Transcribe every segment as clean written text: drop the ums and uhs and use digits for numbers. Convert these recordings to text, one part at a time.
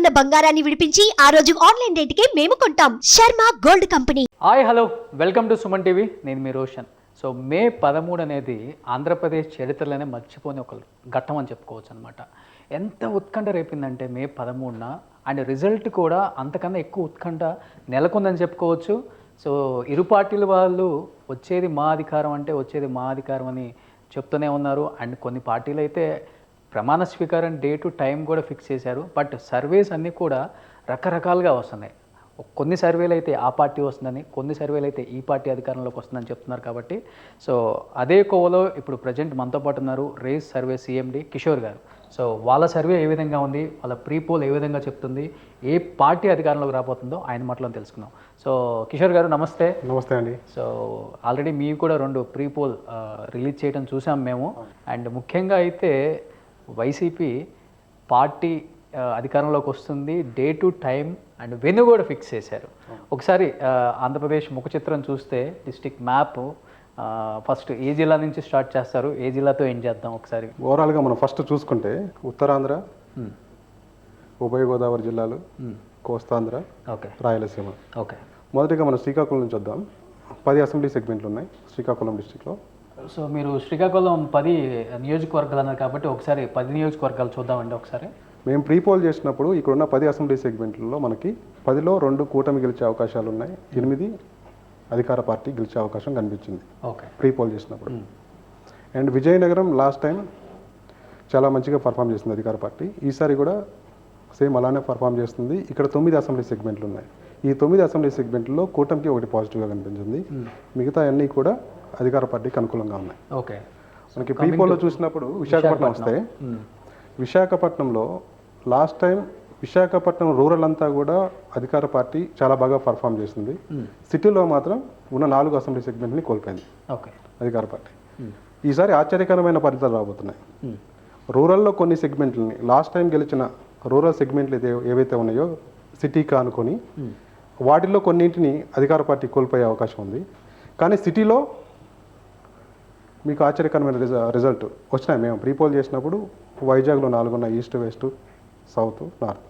ఉన్న బంగారాన్ని విడిపించి ఆ రోజు ఆన్లైన్ రేటుకే మేము కొంటాం. Sharma gold company. Hi hello, welcome to Suman TV. నేను మీ రోషన్. సో మే 13 అనేది ఆంధ్రప్రదేశ్ చరిత్రలోనే మర్చిపోని ఒక ఘట్టం అని చెప్పుకోవచ్చు అనమాట. ఎంత ఉత్కంఠ రేపిందంటే మే 13న అండ్ రిజల్ట్ కూడా అంతకన్నా ఎక్కువ ఉత్కంఠ నెలకొందని చెప్పుకోవచ్చు. సో ఇరు పార్టీల వాళ్ళు వచ్చేది మా అధికారం అంటే వచ్చేది మా అధికారం అని చెప్తూనే ఉన్నారు. అండ్ కొన్ని పార్టీలు అయితే ప్రమాణ స్వీకారం డేటు టైం కూడా ఫిక్స్ చేశారు. బట్ సర్వేస్ అన్నీ కూడా రకరకాలుగా వస్తున్నాయి. కొన్ని సర్వేలు అయితే ఆ పార్టీ వస్తుందని, కొన్ని సర్వేలు అయితే ఈ పార్టీ అధికారంలోకి వస్తుందని చెప్తున్నారు. కాబట్టి సో అదే కోవలో ఇప్పుడు ప్రజెంట్ మనతో పాటు ఉన్నారు రేస్ సర్వే సిఎండి కిషోర్ గారు. సో వాళ్ళ సర్వే ఏ విధంగా ఉంది, వాళ్ళ ప్రీపోల్ ఏ విధంగా చెప్తుంది, ఏ పార్టీ అధికారంలోకి రాబోతుందో ఆయన మాటలో తెలుసుకుందాం. సో కిషోర్ గారు నమస్తే. నమస్తే అండి. సో ఆల్రెడీ మీకు కూడా 2 ప్రీపోల్ రిలీజ్ చేయడం చూసాం మేము. అండ్ ముఖ్యంగా అయితే వైసీపీ పార్టీ అధికారంలోకి వస్తుంది, day to time and venue కూడా ఫిక్స్ చేశారు. ఒకసారి ఆంధ్రప్రదేశ్ ముఖ చిత్రం చూస్తే డిస్ట్రిక్ట్ మ్యాప్ ఫస్ట్ ఏ జిల్లా నుంచి స్టార్ట్ చేస్తారు, ఏ జిల్లాతో ఏం చేద్దాం ఒకసారి. ఓవరాల్గా మనం ఫస్ట్ చూసుకుంటే ఉత్తరాంధ్ర, ఉభయ గోదావరి జిల్లాలు, కోస్తాంధ్ర, రాయలసీమ. ఓకే, మొదటిగా మనం శ్రీకాకుళం నుంచి వద్దాం. 10 అసెంబ్లీ సెగ్మెంట్లు ఉన్నాయి శ్రీకాకుళం డిస్టిక్లో. సో మీరు శ్రీకాకుళం 10 నియోజకవర్గాలు అన్నారు కాబట్టి ఒకసారి 10 నియోజకవర్గాలు చూద్దామండి ఒకసారి. మేము ప్రీపోల్ చేసినప్పుడు ఇక్కడున్న 10 అసెంబ్లీ సెగ్మెంట్లలో మనకి 10లో 2 కూటమి గెలిచే అవకాశాలు ఉన్నాయి, 8 అధికార పార్టీ గెలిచే అవకాశం కనిపించింది ఓకే ప్రీపోల్ చేసినప్పుడు. అండ్ విజయనగరం లాస్ట్ టైం చాలా మంచిగా పర్ఫామ్ చేసింది అధికార పార్టీ, ఈసారి కూడా సేమ్ అలానే పర్ఫామ్ చేస్తుంది. ఇక్కడ 9 అసెంబ్లీ సెగ్మెంట్లు ఉన్నాయి. ఈ 9 అసెంబ్లీ సెగ్మెంట్లో కూటమికి ఒకటి పాజిటివ్గా కనిపించింది, మిగతా అన్నీ కూడా అధికార పార్టీకి అనుకూలంగా ఉన్నాయి. ఓకే, మనకి ప్రీపోల్లో చూసినప్పుడు విశాఖపట్నం వస్తే, విశాఖపట్నంలో లాస్ట్ టైం విశాఖపట్నం రూరల్ అంతా కూడా అధికార పార్టీ చాలా బాగా పర్ఫామ్ చేసింది. సిటీలో మాత్రం ఉన్న 4 అసెంబ్లీ సెగ్మెంట్ని కోల్పోయింది అధికార పార్టీ. ఈసారి ఆశ్చర్యకరమైన ఫలితాలు రాబోతున్నాయి. రూరల్లో కొన్ని సెగ్మెంట్లని లాస్ట్ టైం గెలిచిన రూరల్ సెగ్మెంట్లు ఏవైతే ఉన్నాయో సిటీకి అనుకొని వాటిల్లో కొన్నింటిని అధికార పార్టీ కోల్పోయే అవకాశం ఉంది. కానీ సిటీలో మీకు ఆశ్చర్యకరమైన రిజల్ట్ వచ్చినాయి. మేము ప్రీపోల్ చేసినప్పుడు వైజాగ్లో 4 ఉన్నాయి, east, west, south, north.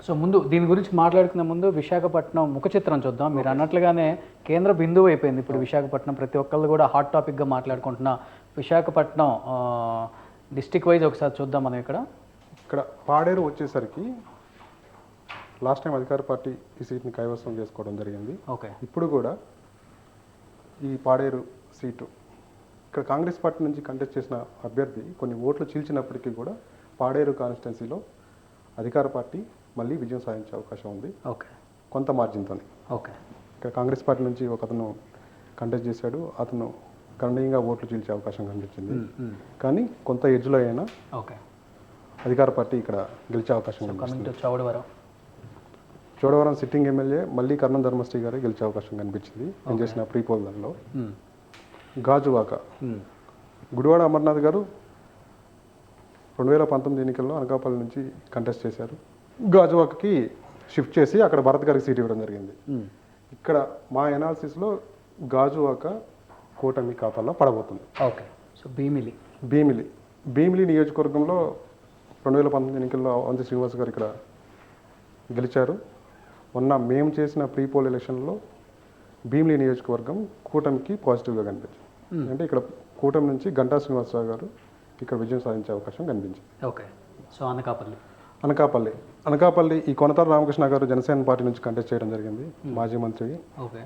So ముందు దీని గురించి మాట్లాడుకునే ముందు విశాఖపట్నం ముఖ చిత్రం చూద్దాం. మీరు అన్నట్లుగానే కేంద్ర బిందువు అయిపోయింది ఇప్పుడు విశాఖపట్నం. ప్రతి ఒక్కళ్ళు కూడా హాట్ టాపిక్గా మాట్లాడుకుంటున్న విశాఖపట్నం డిస్టిక్ వైజ్ ఒకసారి చూద్దాం. మనం ఇక్కడ పాడేరు వచ్చేసరికి లాస్ట్ టైం అధికార పార్టీ ఈ సీట్ని కైవసం చేసుకోవడం జరిగింది. ఓకే, ఇప్పుడు కూడా ఈ పాడేరు సీటు ఇక్కడ కాంగ్రెస్ పార్టీ నుంచి కంటెస్ట్ చేసిన అభ్యర్థి కొన్ని ఓట్లు చీల్చినప్పటికీ కూడా పాడేరు కాన్స్టిట్యున్సీలో అధికార పార్టీ మళ్ళీ విజయం సాధించే అవకాశం ఉంది. ఓకే, కొంత మార్జిన్తో. ఓకే, ఇక్కడ కాంగ్రెస్ పార్టీ నుంచి ఒక అతను కంటెస్ట్ చేశాడు, అతను గణనీయంగా ఓట్లు చీల్చే అవకాశం కనిపించింది. కానీ కొంత ఎడ్జ్లో అయినా ఓకే అధికార పార్టీ ఇక్కడ గెలిచే అవకాశం కనిపిస్తుంది. చోడవరం సిట్టింగ్ ఎమ్మెల్యే మళ్ళీ కర్ణం ధర్మశ్రీ గారే గెలిచే అవకాశం కనిపించింది నేను చేసిన ప్రీపోల్ దానిలో. గాజువాక గుడివాడ అమర్నాథ్ గారు 2019 ఎన్నికల్లో అనకాపల్లి నుంచి కంటెస్ట్ చేశారు. గాజువాకకి షిఫ్ట్ చేసి అక్కడ భరత్ గారికి సీట్ ఇవ్వడం జరిగింది. ఇక్కడ మా ఎనాలిసిస్లో గాజువాక కూటమి ఖాతాలో పడబోతుంది. ఓకే, సో భీమిలి నియోజకవర్గంలో 2019 ఎన్నికల్లో అవంతి శ్రీనివాస్ గారు ఇక్కడ గెలిచారు. మొన్న మేము చేసిన ప్రీపోల్ ఎలక్షన్లో భీమిలి నియోజకవర్గం కూటమికి పాజిటివ్గా కనిపించింది. అంటే ఇక్కడ కూటమి నుంచి గంటా శ్రీనివాసరావు గారు ఇక్కడ విజయం సాధించే అవకాశం కనిపించింది. ఓకే, సో అనకాపల్లి ఈ కొనతాల రామకృష్ణ గారు జనసేన పార్టీ నుంచి కంటెస్ట్ చేయడం జరిగింది, మాజీ మంత్రి. ఓకే,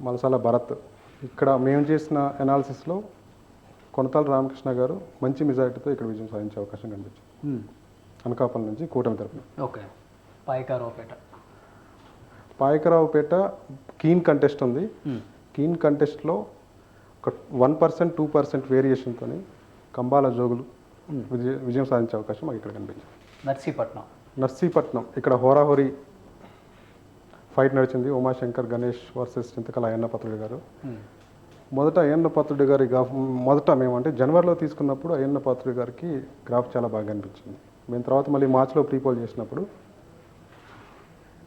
మలసాల భరత్. ఇక్కడ మేము చేసిన ఎనాలిసిస్లో కొనతాల రామకృష్ణ గారు మంచి మెజారిటీతో ఇక్కడ విజయం సాధించే అవకాశం కనిపించింది అనకాపల్లి నుంచి కూటమి తరఫున. ఓకే, పాయకరావుపేట కీన్ కంటెస్ట్ ఉంది. కీన్ కంటెస్ట్లో ఒక 1%, 2% వేరియేషన్తో కంబాల జోగులు విజయం సాధించే అవకాశం మాకు ఇక్కడ కనిపించింది. నర్సీపట్నం ఇక్కడ హోరాహోరీ ఫైట్ నడిచింది. ఉమాశంకర్ గణేష్ వర్సెస్ చింతకల అయ్యన్న పాత్రుడు గారు. మొదట అయ్యన్న పాత్రుడు గారి గ్రాఫ్ మేమంటే జనవరిలో తీసుకున్నప్పుడు అయ్యన్న పాత్రుడు గారికి గ్రాఫ్ చాలా బాగా అనిపించింది. మేము తర్వాత మళ్ళీ మార్చిలో ప్రీపోల్ చేసినప్పుడు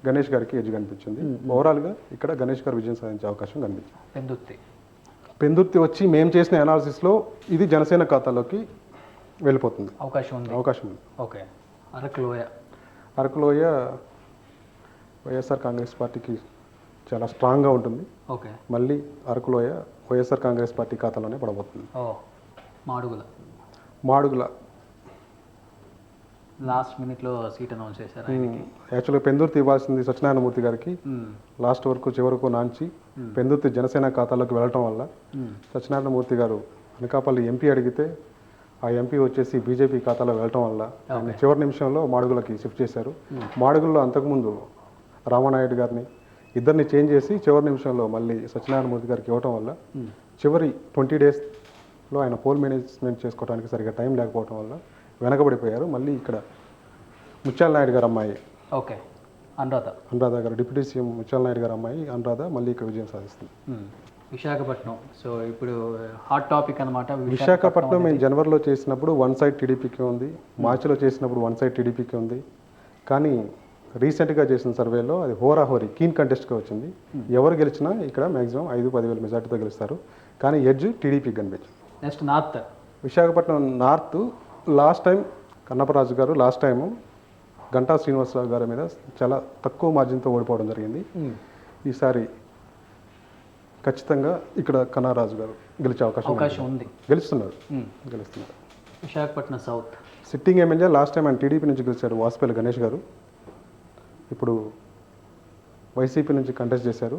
గణేష్ గారికి ఎడ్జ్ కనిపించింది. ఓవరాల్గా ఇక్కడ గణేష్ గారు విజయం సాధించే అవకాశం కనిపించింది. పెందుర్తి వచ్చి మేము చేసిన అనాలిసిస్లో ఇది జనసేన ఖాతాలోకి వెళ్ళిపోతుంది అవకాశం ఉంది. ఓకే, అరకులోయ వైఎస్ఆర్ కాంగ్రెస్ పార్టీకి చాలా స్ట్రాంగ్గా ఉంటుంది. ఓకే. మళ్ళీ అరకులోయ వైఎస్ఆర్ కాంగ్రెస్ పార్టీ ఖాతాలోనే పడబోతుంది. మాడుగుల లాస్ట్ మినిట్లో సీట్ అనౌన్స్ చేశారు. యాక్చువల్గా పెందుర్తి ఇవ్వాల్సింది సత్యనారాయణమూర్తి గారికి లాస్ట్ వరకు చివరకు నాంచి పెందుర్తి జనసేన ఖాతాలోకి వెళ్ళటం వల్ల సత్యనారాయణమూర్తి గారు అనకాపల్లి ఎంపీ అడిగితే ఆ ఎంపీ వచ్చేసి బీజేపీ ఖాతాలో వెళ్ళటం వల్ల ఆయన చివరి నిమిషంలో మాడుగులకి షిఫ్ట్ చేశారు. మాడుగుల్లో అంతకుముందు రామానాయుడు గారిని ఇద్దరిని చేంజ్ చేసి చివరి నిమిషంలో మళ్ళీ సత్యనారాయణమూర్తి గారికి ఇవ్వటం వల్ల చివరి 20 డేస్లో ఆయన పోల్ మేనేజ్మెంట్ చేసుకోవడానికి సరిగ్గా టైం లేకపోవడం వల్ల వెనకబడిపోయారు. మళ్ళీ ఇక్కడ ముత్యాల నాయుడు గారు అమ్మాయి ఓకే అనురాధ గారు డిప్యూటీ సీఎం ముత్యాల నాయుడు గారు అమ్మాయి అనురాధ మళ్ళీ ఇక్కడ విజయం సాధిస్తుంది. విశాఖపట్నం సో ఇప్పుడు హాట్ టాపిక్ అనమాట. విశాఖపట్నం మేము జనవరిలో చేసినప్పుడు వన్ సైడ్ టీడీపీకి ఉంది, మార్చిలో చేసినప్పుడు వన్ సైడ్ టీడీపీకి ఉంది. కానీ రీసెంట్గా చేసిన సర్వేలో అది హోరాహోరీ కీన్ కంటెస్ట్గా వచ్చింది. ఎవరు గెలిచినా ఇక్కడ మ్యాక్సిమం 5-10 వేల మెజార్టీతో గెలుస్తారు. కానీ ఎడ్జ్ టీడీపీకి కనిపించింది. Next north Visakhapatnam north last time Kannaparaju గారు లాస్ట్ టైము గంటా శ్రీనివాసరావు గారి మీద చాలా తక్కువ మార్జిన్తో ఓడిపోవడం జరిగింది. ఈసారి ఖచ్చితంగా ఇక్కడ కన్నారాజు గారు గెలిచే అవకాశం ఉంది. గెలుస్తున్నారు. Visakhapatnam south sitting MLA last time ఆయన టీడీపీ నుంచి గెలిచారు వాసుపల్లి గణేష్ గారు. ఇప్పుడు వైసీపీ నుంచి కంటెస్ట్ చేశారు.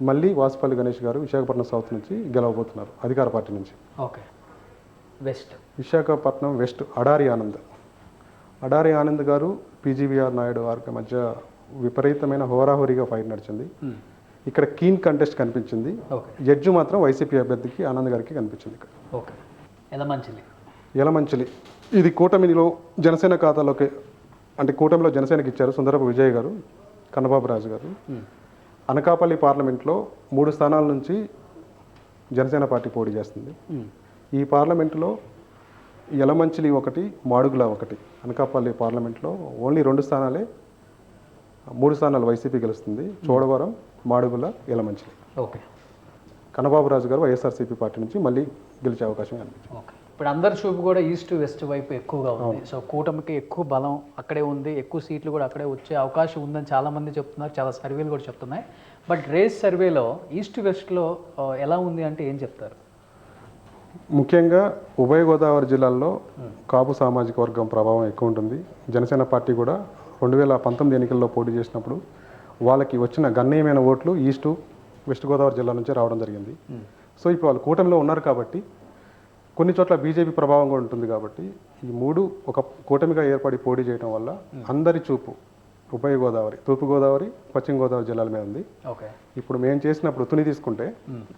మళ్ళీ వాసుపల్లి గణేష్ గారు విశాఖపట్నం సౌత్ నుంచి గెలవబోతున్నారు అధికార పార్టీ నుంచి. Okay. West Visakhapatnam west Adari Anand గారు పీజీవీఆర్ నాయుడు వారికి మధ్య విపరీతమైన హోరాహోరీగా ఫైట్ నడిచింది. ఇక్కడ కీన్ కంటెస్ట్ కనిపించింది. జడ్జి మాత్రం వైసీపీ అభ్యర్థికి ఆనంద్ గారికి కనిపించింది. ఇక్కడ ఓకే. యలమంచిలి ఇది కూటమిలో జనసేన ఖాతాలోకి అంటే కూటమిలో జనసేనకి ఇచ్చారు. సుందరపు విజయ్ గారు, కన్నబాబు రాజు గారు. అనకాపల్లి పార్లమెంట్లో 3 స్థానాల నుంచి జనసేన పార్టీ పోటీ చేస్తుంది. ఈ పార్లమెంటులో యలమంచిలి ఒకటి, మాడుగుల ఒకటి. అనకాపల్లి పార్లమెంట్లో ఓన్లీ 2 స్థానాలే, 3 స్థానాలు వైసీపీ గెలుస్తుంది. చోడవరం, మాడుగుల, యలమంచిలి. ఓకే. కన్నబాబు రాజు గారు వైఎస్ఆర్సీపీ పార్టీ నుంచి మళ్ళీ గెలిచే అవకాశం కనిపించింది. ఓకే. ఇప్పుడు అందరి చూపు కూడా ఈస్ట్ వెస్ట్ వైపు ఎక్కువగా ఉంది. సో కూటమికి ఎక్కువ బలం అక్కడే ఉంది, ఎక్కువ సీట్లు కూడా అక్కడే వచ్చే అవకాశం ఉందని చాలామంది చెప్తున్నారు, చాలా సర్వేలు కూడా చెప్తున్నాయి. బట్ రేస్ సర్వేలో ఈస్ట్ వెస్ట్లో ఎలా ఉంది అంటే ఏం చెప్తారు? ముఖ్యంగా ఉభయ గోదావరి జిల్లాల్లో కాపు సామాజిక వర్గం ప్రభావం ఎక్కువ ఉంటుంది. జనసేన పార్టీ కూడా 2019 ఎన్నికల్లో పోటీ చేసినప్పుడు వాళ్ళకి వచ్చిన గణనీయమైన ఓట్లు ఈస్ట్ వెస్ట్ గోదావరి జిల్లా నుంచి రావడం జరిగింది. సో ఇప్పుడు వాళ్ళు కూటమిలో ఉన్నారు కాబట్టి కొన్ని చోట్ల బీజేపీ ప్రభావం కూడా ఉంటుంది. కాబట్టి ఈ 3 ఒక కూటమిగా ఏర్పడి పోటీ చేయడం వల్ల అందరి చూపు ఉభయ గోదావరి, తూర్పు గోదావరి, పశ్చిమ గోదావరి జిల్లాల మీద ఉంది. ఓకే. ఇప్పుడు మేము చేసినప్పుడు తుని తీసుకుంటే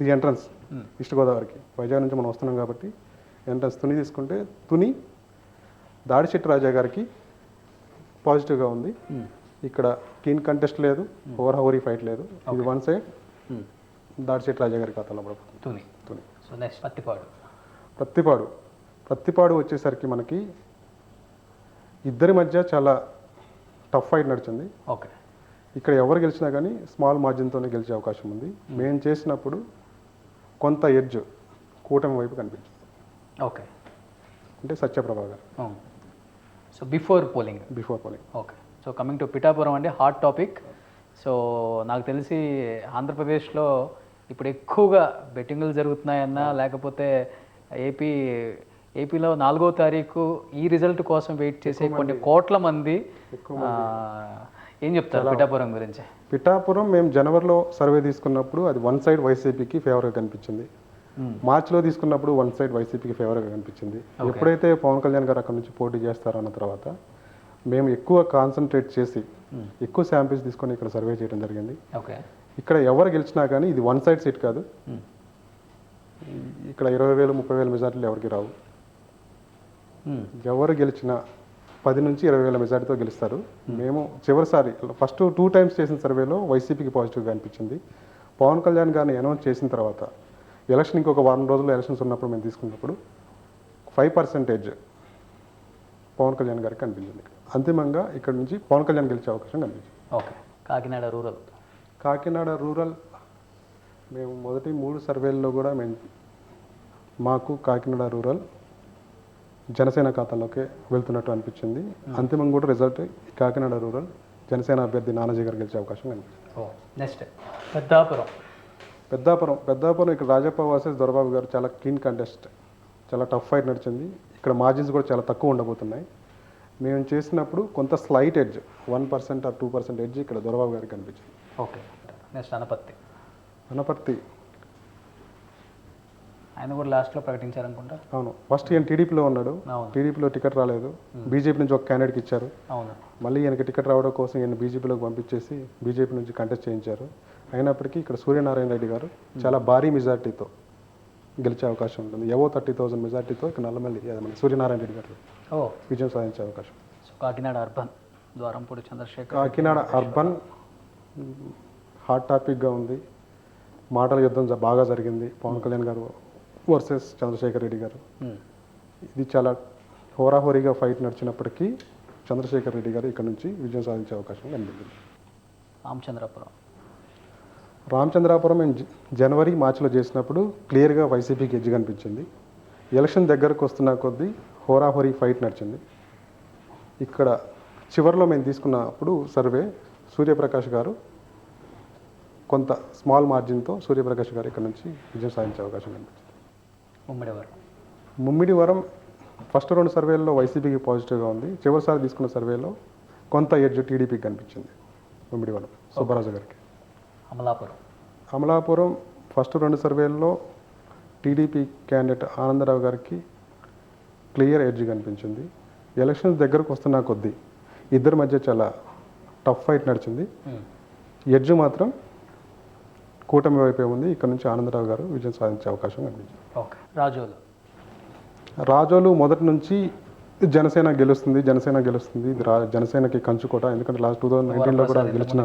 ఇది ఎంట్రన్స్ ఈస్ట్ గోదావరికి, వైజాగ్ నుంచి మనం వస్తున్నాం కాబట్టి ఎంట్రన్స్ తుని తీసుకుంటే తుని దాడిశెట్టి రాజా గారికి పాజిటివ్గా ఉంది. ఇక్కడ కీన్ కంటెస్ట్ లేదు, హోరీ ఫైట్ లేదు. ఇది వన్ సైడ్ దాడిశెట్టి రాజా గారి ఖాతాలో పడుతుంది. తుని. సో నెక్స్ట్ ప్రత్తిపాడు వచ్చేసరికి మనకి ఇద్దరి మధ్య చాలా టఫ్ ఫైట్ నడిచింది. ఓకే. ఇక్కడ ఎవరు గెలిచినా కానీ స్మాల్ మార్జిన్తోనే గెలిచే అవకాశం ఉంది. మేము చేసినప్పుడు కొంత ఎడ్జ్ కూటమి వైపు కనిపించింది. ఓకే. అంటే సత్యప్రభ గారు. So before polling. Okay. So coming to Pithapuram అంటే హాట్ టాపిక్. సో నాకు తెలిసి ఆంధ్రప్రదేశ్లో ఇప్పుడు ఎక్కువగా బెట్టింగ్లు జరుగుతున్నాయన్నా లేకపోతే ఏపీలో 4వ తారీఖు ఈ రిజల్ట్ కోసం వెయిట్ చేసే కొన్ని కోట్ల మంది ఏం చెప్తారు పిఠాపురం గురించి? పిఠాపురం మేము జనవరిలో సర్వే తీసుకున్నప్పుడు అది వన్ సైడ్ వైసీపీకి ఫేవర్గా కనిపించింది. మార్చిలో తీసుకున్నప్పుడు వన్ సైడ్ వైసీపీకి ఫేవర్గా కనిపించింది. ఎప్పుడైతే పవన్ కళ్యాణ్ గారు అక్కడ నుంచి పోటీ చేస్తారన్న తర్వాత మేము ఎక్కువ కాన్సన్ట్రేట్ చేసి ఎక్కువ శాంపిల్స్ తీసుకొని ఇక్కడ సర్వే చేయడం జరిగింది. ఓకే. ఇక్కడ ఎవరు గెలిచినా కానీ ఇది వన్ సైడ్ సీట్ కాదు. ఇక్కడ 20,000, 30,000 మెజార్టీలు ఎవరికి రావు. ఎవరు గెలిచినా 10 నుంచి 20,000 మెజార్టీతో గెలుస్తారు. మేము చివరిసారి ఫస్ట్ 2 టైమ్స్ చేసిన సర్వేలో వైసీపీకి పాజిటివ్గా అనిపించింది. పవన్ కళ్యాణ్ గారిని అనౌన్స్ చేసిన తర్వాత ఎలక్షన్ ఇంకొక 1 రోజుల్లో ఎలక్షన్స్ ఉన్నప్పుడు మేము తీసుకున్నప్పుడు 5% పవన్ కళ్యాణ్ గారికి కనిపించింది. అంతిమంగా ఇక్కడ నుంచి పవన్ కళ్యాణ్ గెలిచే అవకాశం కనిపించింది. ఓకే. కాకినాడ రూరల్ మేము మొదటి 3 సర్వేల్లో కూడా మాకు కాకినాడ రూరల్ జనసేన ఖాతాలోకి వెళ్తున్నట్టు అనిపించింది. అంతిమంగా కూడా రిజల్ట్ కాకినాడ రూరల్ జనసేన అభ్యర్థి నానాజీ గారు గెలిచే అవకాశం కనిపించింది. నెక్స్ట్ పెద్దాపురం. పెద్దాపురం ఇక్కడ రాజప్ప వర్సెస్ దొరబాబు గారు చాలా క్లీన్ కంటెస్ట్, చాలా టఫ్ ఫైట్ నడిచింది. ఇక్కడ మార్జిన్స్ కూడా చాలా తక్కువ ఉండబోతున్నాయి. మేము చేసినప్పుడు కొంత స్లైట్ ఎడ్జ్ 1% ఆర్ 2% ఎడ్జ్ ఇక్కడ దొరబాబు గారికి కనిపించింది. ఓకే. నెక్స్ట్ అనపర్తి ఆయన కూడా లాస్ట్లో ప్రకటించారనుకుంటా. అవును, ఫస్ట్ ఈయన టీడీపీలో ఉన్నాడు. అవును. టీడీపీలో టికెట్ రాలేదు, బీజేపీ నుంచి ఒక క్యాండిడేట్కి ఇచ్చారు. అవును. మళ్ళీ ఈయనకి టికెట్ రావడం కోసం ఈయన బీజేపీలోకి పంపించేసి బీజేపీ నుంచి కంటెస్ట్ చేయించారు. అయినప్పటికీ ఇక్కడ సూర్యనారాయణ రెడ్డి గారు చాలా భారీ మెజార్టీతో గెలిచే అవకాశం ఉంటుంది. 30,000 మెజార్టీతో ఇక్కడ నల్లమల్లి మన సూర్యనారాయణ రెడ్డి గారు విజయం సాధించే అవకాశం. So Kakinada urban Dwarampudi Chandrasekhar. Kakinada urban hot టాపిక్గా ఉంది. మాటల యుద్ధం బాగా జరిగింది. పవన్ కళ్యాణ్ గారు వర్సెస్ చంద్రశేఖర్ రెడ్డి గారు. ఇది చాలా హోరాహోరీగా ఫైట్ నడిచినప్పటికీ చంద్రశేఖర్ రెడ్డి గారు ఇక్కడ నుంచి విజయం సాధించే అవకాశం కనిపించింది. రామచంద్రాపురం మేము జనవరి మార్చిలో చేసినప్పుడు క్లియర్గా వైసీపీకి ఎడ్జ్ కనిపించింది. ఎలక్షన్ దగ్గరకు వస్తున్న కొద్దీ హోరాహోరీ ఫైట్ నడిచింది. ఇక్కడ చివరిలో మేము తీసుకున్నప్పుడు సర్వే సూర్యప్రకాష్ గారు కొంత స్మాల్ మార్జిన్తో సూర్యప్రకాష్ గారు ఇక్కడ నుంచి విజయం సాధించే అవకాశం కనిపించింది. ముమ్మిడివరం ఫస్ట్ 2 సర్వేల్లో వైసీపీకి పాజిటివ్గా ఉంది. చివరిసారి తీసుకున్న సర్వేలో కొంత ఎడ్జ్ టీడీపీకి కనిపించింది. ముమ్మిడివరం సుబ్బరాజు గారికి. అమలాపురం ఫస్ట్ 2 సర్వేల్లో టీడీపీ క్యాండిడేట్ ఆనందరావు గారికి క్లియర్ ఎడ్జ్ కనిపించింది. ఎలక్షన్స్ దగ్గరకు వస్తున్న కొద్దీ ఇద్దరి మధ్య చాలా టఫ్ ఫైట్ నడిచింది. ఎడ్జ్ మాత్రం కూటమి వైపే ఉంది. ఇక్కడ నుంచి ఆనందరావు గారు విజయం సాధించే అవకాశం కనిపించింది. రాజోలు మొదటి నుంచి జనసేన గెలుస్తుంది. ఇది జనసేనకి కంచుకోట. ఎందుకంటే లాస్ట్ 2019లో కూడా గెలిచిన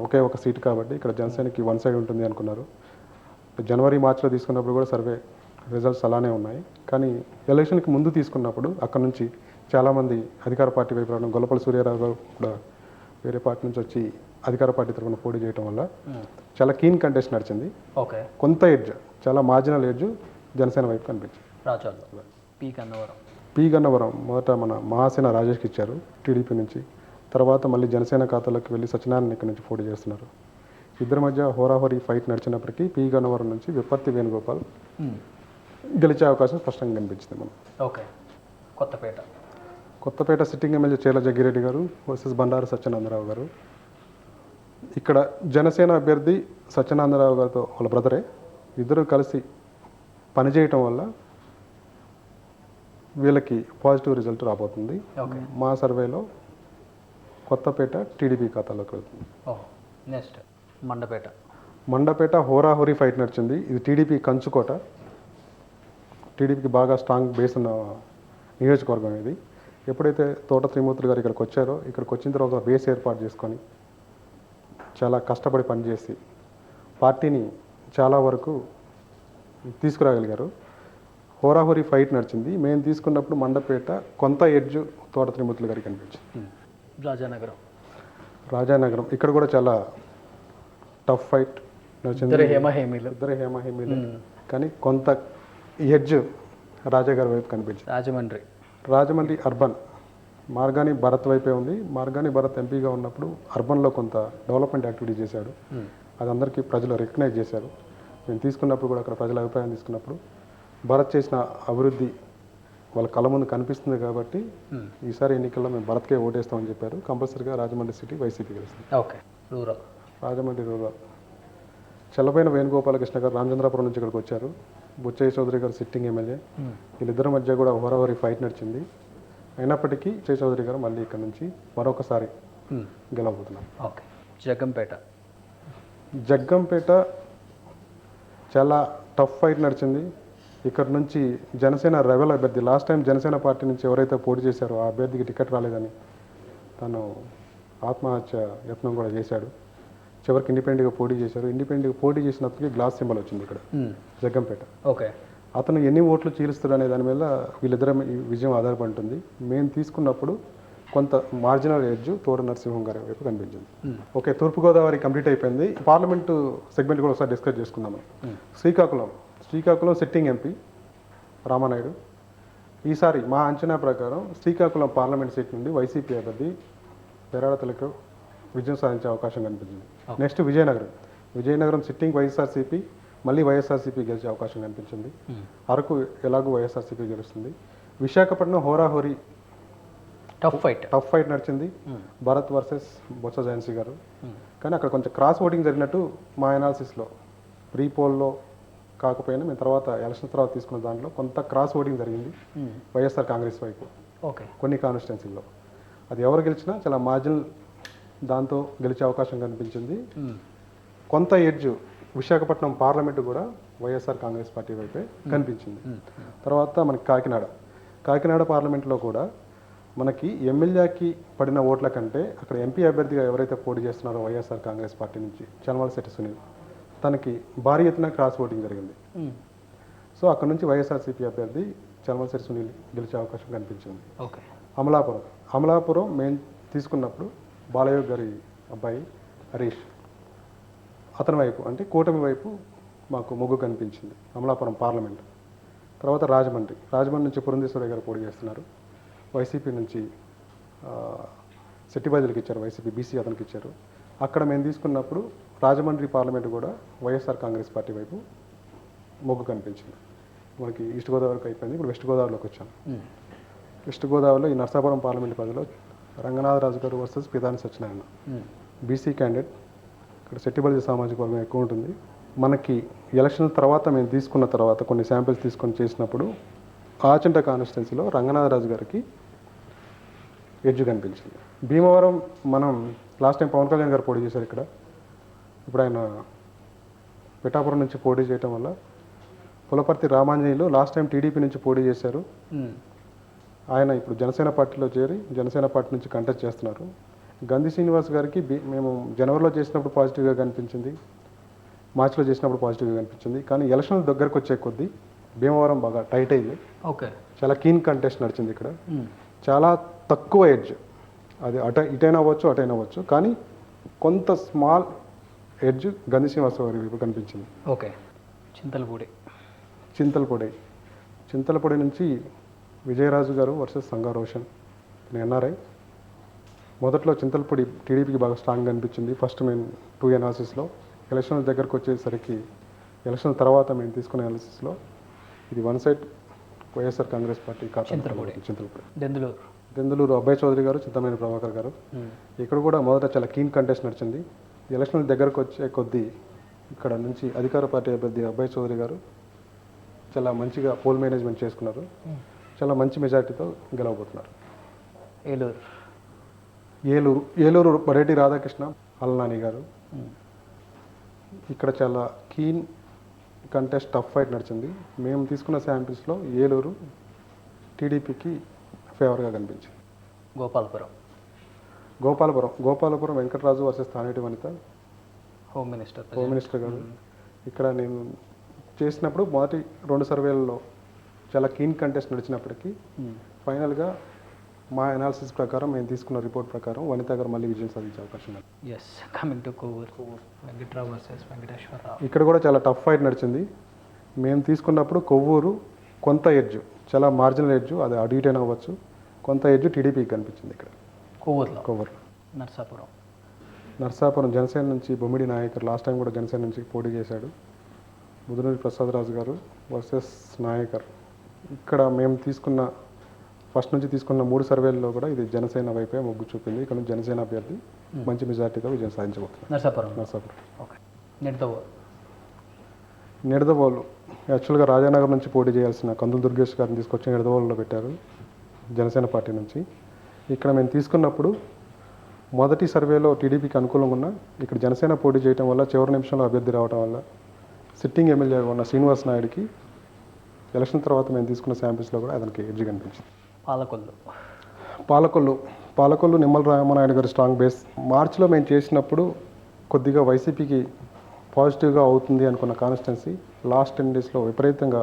ఒకే ఒక సీట్ కాబట్టి ఇక్కడ జనసేనకి 1 సైడ్ ఉంటుంది అనుకున్నారు. జనవరి మార్చిలో తీసుకున్నప్పుడు కూడా సర్వే రిజల్ట్స్ అలానే ఉన్నాయి. కానీ ఎలక్షన్కి ముందు తీసుకున్నప్పుడు అక్కడ నుంచి చాలామంది అధికార పార్టీ వైపు రావడం, గొల్లపల్లి సూర్యారావు గారు కూడా వేరే పార్టీ నుంచి వచ్చి అధికార పార్టీ తరఫున పోటీ చేయడం వల్ల చాలా కీన్ కంటెస్ట్ నడిచింది. కొంత ఎడ్జ్, చాలా మార్జినల్ ఎడ్జ్ జనసేన వైపు కనిపించింది. పి గన్నవరం మొదట మన మహాసేన రాజేష్కి ఇచ్చారు టీడీపీ నుంచి. తర్వాత మళ్ళీ జనసేన ఖాతాలోకి వెళ్ళి సత్యనారాయణ ఇక్కడ నుంచి పోటీ చేస్తున్నారు. ఇద్దరి మధ్య హోరాహోరీ ఫైట్ నడిచినప్పటికీ పి గన్నవరం నుంచి విప్పర్తి వేణుగోపాల్ గెలిచే అవకాశం స్పష్టంగా కనిపించింది. మనం కొత్తపేట సిట్టింగ్ ఎమ్మెల్యే చేల జగ్గిరెడ్డి గారు వర్సెస్ బండారు సత్యనందరావు గారు. ఇక్కడ జనసేన అభ్యర్థి సత్యనందరావు గారితో వాళ్ళ బ్రదరే, ఇద్దరు కలిసి పనిచేయటం వల్ల వీళ్ళకి పాజిటివ్ రిజల్ట్ రాబోతుంది. మా సర్వేలో కొత్తపేట టీడీపీ ఖాతాలోకి వెళ్తుంది. నెక్స్ట్ మండపేట హోరాహోరీ ఫైట్ నడిచింది. ఇది టీడీపీ కంచుకోట. టీడీపీకి బాగా స్ట్రాంగ్ బేస్ ఉన్న నియోజకవర్గం ఇది. ఎప్పుడైతే తోట శ్రీమూర్తులు గారు ఇక్కడికి వచ్చారో, ఇక్కడికి వచ్చిన తర్వాత బేస్ ఏర్పాటు చేసుకొని చాలా కష్టపడి పనిచేసి పార్టీని చాలా వరకు తీసుకురాగలిగారు. హోరాహోరీ ఫైట్ నడిచింది. మేము తీసుకున్నప్పుడు మండపేట కొంత ఎడ్జ్ తోట త్రిమూర్తులు గారికి కనిపించింది. రాజానగరం ఇక్కడ కూడా చాలా టఫ్ ఫైట్ నడిచింది. ఇద్దరు హేమహేమీలు కానీ కొంత ఎడ్జ్ రాజాగారి వైపు కనిపించింది. రాజమండ్రి అర్బన్ మార్గాని భరత్ వైపే ఉంది. మార్గాని భరత్ ఎంపీగా ఉన్నప్పుడు అర్బన్లో కొంత డెవలప్మెంట్ యాక్టివిటీ చేశాడు. అది అందరికీ ప్రజలు రికగ్నైజ్ చేశారు. మేము తీసుకున్నప్పుడు కూడా అక్కడ ప్రజల అభిప్రాయం తీసుకున్నప్పుడు భరత్ చేసిన అభివృద్ధి వాళ్ళ కళ్ళ ముందు కనిపిస్తుంది కాబట్టి ఈసారి ఎన్నికల్లో మేము భరత్కే ఓటేస్తామని చెప్పారు. కంపల్సరీగా రాజమండ్రి సిటీ వైసీపీ గెలుస్తుంది. రాజమండ్రి రూరల్ చల్లపైన వేణుగోపాలకృష్ణ గారు రామచంద్రాపురం నుంచి ఇక్కడికి వచ్చారు. బుచ్చయ్య చౌదరి గారు సిట్టింగ్ ఎమ్మెల్యే. వీళ్ళిద్దరి మధ్య కూడా హోరాహోరీ ఫైట్ నడిచింది. అయినప్పటికీ జయ చౌదరి గారు మళ్ళీ ఇక్కడ నుంచి మరొకసారి గెలవబోతున్నారు. జగ్గంపేట చాలా టఫ్ ఫైట్ నడిచింది. ఇక్కడ నుంచి జనసేన రెబెల్ అభ్యర్థి లాస్ట్ టైం జనసేన పార్టీ నుంచి ఎవరైతే పోటీ చేశారో ఆ అభ్యర్థికి టికెట్ రాలేదని తను ఆత్మహత్య యత్నం కూడా చేశాడు. చివరికి ఇండిపెండెంట్గా పోటీ చేశారు. ఇండిపెండెంట్గా పోటీ చేసినప్పటికీ గ్లాస్ సింబల్ వచ్చింది ఇక్కడ జగ్గంపేట. అతను ఎన్ని ఓట్లు చీలుస్తాడు అనే దాని మీద వీళ్ళిద్దరి విజయం ఆధారపడి ఉంటుంది. మేము తీసుకున్నప్పుడు కొంత మార్జినల్ ఎడ్జ్ తోట నరసింహం గారి వైపు కనిపించింది. ఓకే, తూర్పుగోదావరి కంప్లీట్ అయిపోయింది. పార్లమెంటు సెగ్మెంట్ కూడా ఒకసారి డిస్కస్ చేసుకుందాం. Srikakulam sitting MP Ramanaidu. ఈసారి మా అంచనా ప్రకారం శ్రీకాకుళం పార్లమెంట్ సీట్ నుండి వైసీపీ అభ్యర్థి పెరాడ తలకు విజయం సాధించే అవకాశం కనిపించింది. నెక్స్ట్ విజయనగరం సిట్టింగ్ వైఎస్ఆర్సీపీ, మళ్ళీ వైఎస్ఆర్సీపీ గెలిచే అవకాశం కనిపించింది. అరకు ఎలాగూ వైఎస్ఆర్సీపీ గెలుస్తుంది. విశాఖపట్నం హోరాహోరీ టఫ్ ఫైట్ నడిచింది, భరత్ వర్సెస్ బొత్స ఝాన్సీ గారు. కానీ అక్కడ కొంచెం క్రాస్ ఓటింగ్ జరిగినట్టు మా అనాలిసిస్లో, ప్రీ పోల్లో కాకపోయినా మేము తర్వాత ఎలక్షన్ తర్వాత తీసుకున్న దాంట్లో కొంత క్రాస్ ఓటింగ్ జరిగింది వైఎస్ఆర్ కాంగ్రెస్ వైపు కొన్ని కాన్స్టిట్యున్సీల్లో. అది ఎవరు గెలిచినా చాలా మార్జినల్ దాంతో గెలిచే అవకాశం కనిపించింది. కొంత ఎడ్జ్ విశాఖపట్నం పార్లమెంటు కూడా వైఎస్ఆర్ కాంగ్రెస్ పార్టీ వైపే కనిపించింది. తర్వాత మనకి కాకినాడ పార్లమెంట్లో కూడా మనకి ఎమ్మెల్యేకి పడిన ఓట్ల కంటే అక్కడ ఎంపీ అభ్యర్థిగా ఎవరైతే పోటీ చేస్తున్నారో వైఎస్ఆర్ కాంగ్రెస్ పార్టీ నుంచి చలమలశెట్టి సునీల్, తనకి భారీ ఎత్తున క్రాస్ ఓటింగ్ జరిగింది. సో అక్కడ నుంచి వైఎస్ఆర్సీపీ అభ్యర్థి చలమలశెట్టి సునీల్ గెలిచే అవకాశం కనిపించింది. అమలాపురం మేము తీసుకున్నప్పుడు బాలయ్య గారి అబ్బాయి హరీష్, అతని వైపు అంటే కూటమి వైపు మాకు మొగ్గు కనిపించింది అమలాపురం పార్లమెంట్. తర్వాత రాజమండ్రి నుంచి పురంధేశ్వరి గారు పోటీ చేస్తున్నారు. వైసీపీ నుంచి సెట్టిబాజీలకు ఇచ్చారు, వైసీపీ బీసీ అతనికి ఇచ్చారు. అక్కడ మేము తీసుకున్నప్పుడు రాజమండ్రి పార్లమెంట్ కూడా వైఎస్ఆర్ కాంగ్రెస్ పార్టీ వైపు మొగ్గు కనిపించింది. మనకి ఈస్ట్ గోదావరికి అయిపోయింది, ఇప్పుడు వెస్ట్ గోదావరిలోకి వచ్చాం. వెస్ట్ గోదావరిలో ఈ నర్సాపురం పార్లమెంట్ పరిధిలో రంగనాథరాజు గారు versus Pithani Satyanarayana, BC candidate. ఇక్కడ సెట్టిబాజీ సామాజిక వర్గం ఎక్కువ ఉంటుంది. మనకి ఎలక్షన్ తర్వాత మేము తీసుకున్న తర్వాత కొన్ని శాంపిల్స్ తీసుకొని చేసినప్పుడు ఆచంట కాన్స్టిట్యున్సీలో రంగనాథరాజు గారికి ఎడ్జ్ కనిపించింది. భీమవరం మనం లాస్ట్ టైం పవన్ కళ్యాణ్ గారు పోటీ చేశారు ఇక్కడ. ఇప్పుడు ఆయన పిఠాపురం నుంచి పోటీ చేయడం వల్ల Pulaparthi Ramanjaneyulu last time TDP నుంచి పోటీ చేశారు. ఆయన ఇప్పుడు జనసేన పార్టీలో చేరి జనసేన పార్టీ నుంచి కంటెస్ట్ చేస్తున్నారు. గంధి శ్రీనివాస్ గారికి మేము జనవరిలో చేసినప్పుడు పాజిటివ్గా కనిపించింది, మార్చిలో చేసినప్పుడు పాజిటివ్గా కనిపించింది. కానీ ఎలక్షన్ల దగ్గరకు వచ్చే కొద్దీ భీమవరం బాగా టైట్ అయింది. చాలా కీన్ కంటెస్ట్ నడిచింది ఇక్కడ. చాలా తక్కువ ఎడ్జ్, అది ఇటైనా అవ్వచ్చు, కానీ కొంత స్మాల్ ఎడ్జ్ గంధి శ్రీనివాస గారి వైపు కనిపించింది. చింతలపూడి నుంచి విజయరాజు గారు వర్సెస్ సంగా రోషన్, ఎన్ఆర్ఐ. మొదట్లో చింతలపూడి టీడీపీకి బాగా స్ట్రాంగ్ అనిపించింది ఫస్ట్ మేము 2 అనాలిసిస్లో. ఎలక్షన్ల దగ్గరకు వచ్చేసరికి ఎలక్షన్ తర్వాత మేము తీసుకునే అనాలిసిస్లో ఇది one side YSR Congress party Chintalapudi. Denduluru అబ్బాయి చౌదరి గారు, చింతమనేని ప్రభాకర్ గారు. ఇక్కడ కూడా మొదట చాలా కీన్ కంటెస్ట్ నడిచింది. ఎలక్షన్ల దగ్గరకు వచ్చే కొద్దీ ఇక్కడ నుంచి అధికార పార్టీ అభ్యర్థి అబ్బాయి చౌదరి గారు చాలా మంచిగా పోల్ మేనేజ్మెంట్ చేసుకున్నారు. చాలా మంచి మెజార్టీతో గెలవబోతున్నారు. ఏలూరు బరేటి రాధాకృష్ణ అల్లనాని గారు. ఇక్కడ చాలా కీన్ కంటెస్ట్ టఫ్ ఫైట్ నడిచింది. మేము తీసుకున్న శాంపిల్స్లో ఏలూరు టీడీపీకి ఫేవర్గా కనిపించింది. Gopalapuram Venkataraju versus Taneti Vanitha, home minister గారు. ఇక్కడ నేను చేసినప్పుడు మొదటి 2 సర్వేలలో చాలా కీన్ కంటెస్ట్ నడిచినప్పటికీ ఫైనల్గా మా అనాలిసిస్ ప్రకారం మేము తీసుకున్న రిపోర్ట్ ప్రకారం వనిత గారు మళ్ళీ విజయం సాధించే అవకాశం ఉంది. ఇక్కడ కూడా చాలా టఫ్ ఫైట్ నడిచింది. మేము తీసుకున్నప్పుడు కొవ్వూరు కొంత ఎడ్జ్, చాలా మార్జినల్ ఎడ్జ్, అది అటు ఇటైనా అవ్వచ్చు, కొంత ఎడ్జ్ టీడీపీకి కనిపించింది. ఇక్కడ కొవ్వూరు. నర్సాపురం జనసేన నుంచి బొమ్మిడి నాయకర్ లాస్ట్ టైం కూడా జనసేన నుంచి పోటీ చేశాడు. ముదునూరి ప్రసాదరాజు గారు వర్సెస్ నాయకర్. ఇక్కడ మేము ఫస్ట్ నుంచి తీసుకున్న 3 సర్వేల్లో కూడా ఇది జనసేన వైపే మొగ్గు చూపింది. ఇక్కడ నుంచి జనసేన అభ్యర్థి మంచి మెజార్టీతో విజయం సాధించబోతున్నారు. నర్సాపురం. నిడదవోలు యాక్చువల్గా రాజానగర్ నుంచి పోటీ చేయాల్సిన కందుల దుర్గేష్ గారిని తీసుకొచ్చి నిడదవోలులో పెట్టారు జనసేన పార్టీ నుంచి. ఇక్కడ మేము తీసుకున్నప్పుడు మొదటి సర్వేలో టీడీపీకి అనుకూలంగా ఉన్న ఇక్కడ జనసేన పోటీ చేయడం వల్ల చివరి నిమిషంలో అభ్యర్థి రావడం వల్ల సిట్టింగ్ ఎమ్మెల్యే ఉన్న శ్రీనివాస్ నాయుడికి ఎలక్షన్ తర్వాత మేము తీసుకున్న శాంపిల్స్లో కూడా అతనికి ఎడ్జ్ కనిపించింది. పాలకొల్లు నిమ్మల రామనాయుడు గారి స్ట్రాంగ్ బేస్. మార్చిలో మేము చేసినప్పుడు కొద్దిగా వైసీపీకి పాజిటివ్గా అవుతుంది అనుకున్న కాన్స్టిట్యున్సీ లాస్ట్ 10 డేస్లో విపరీతంగా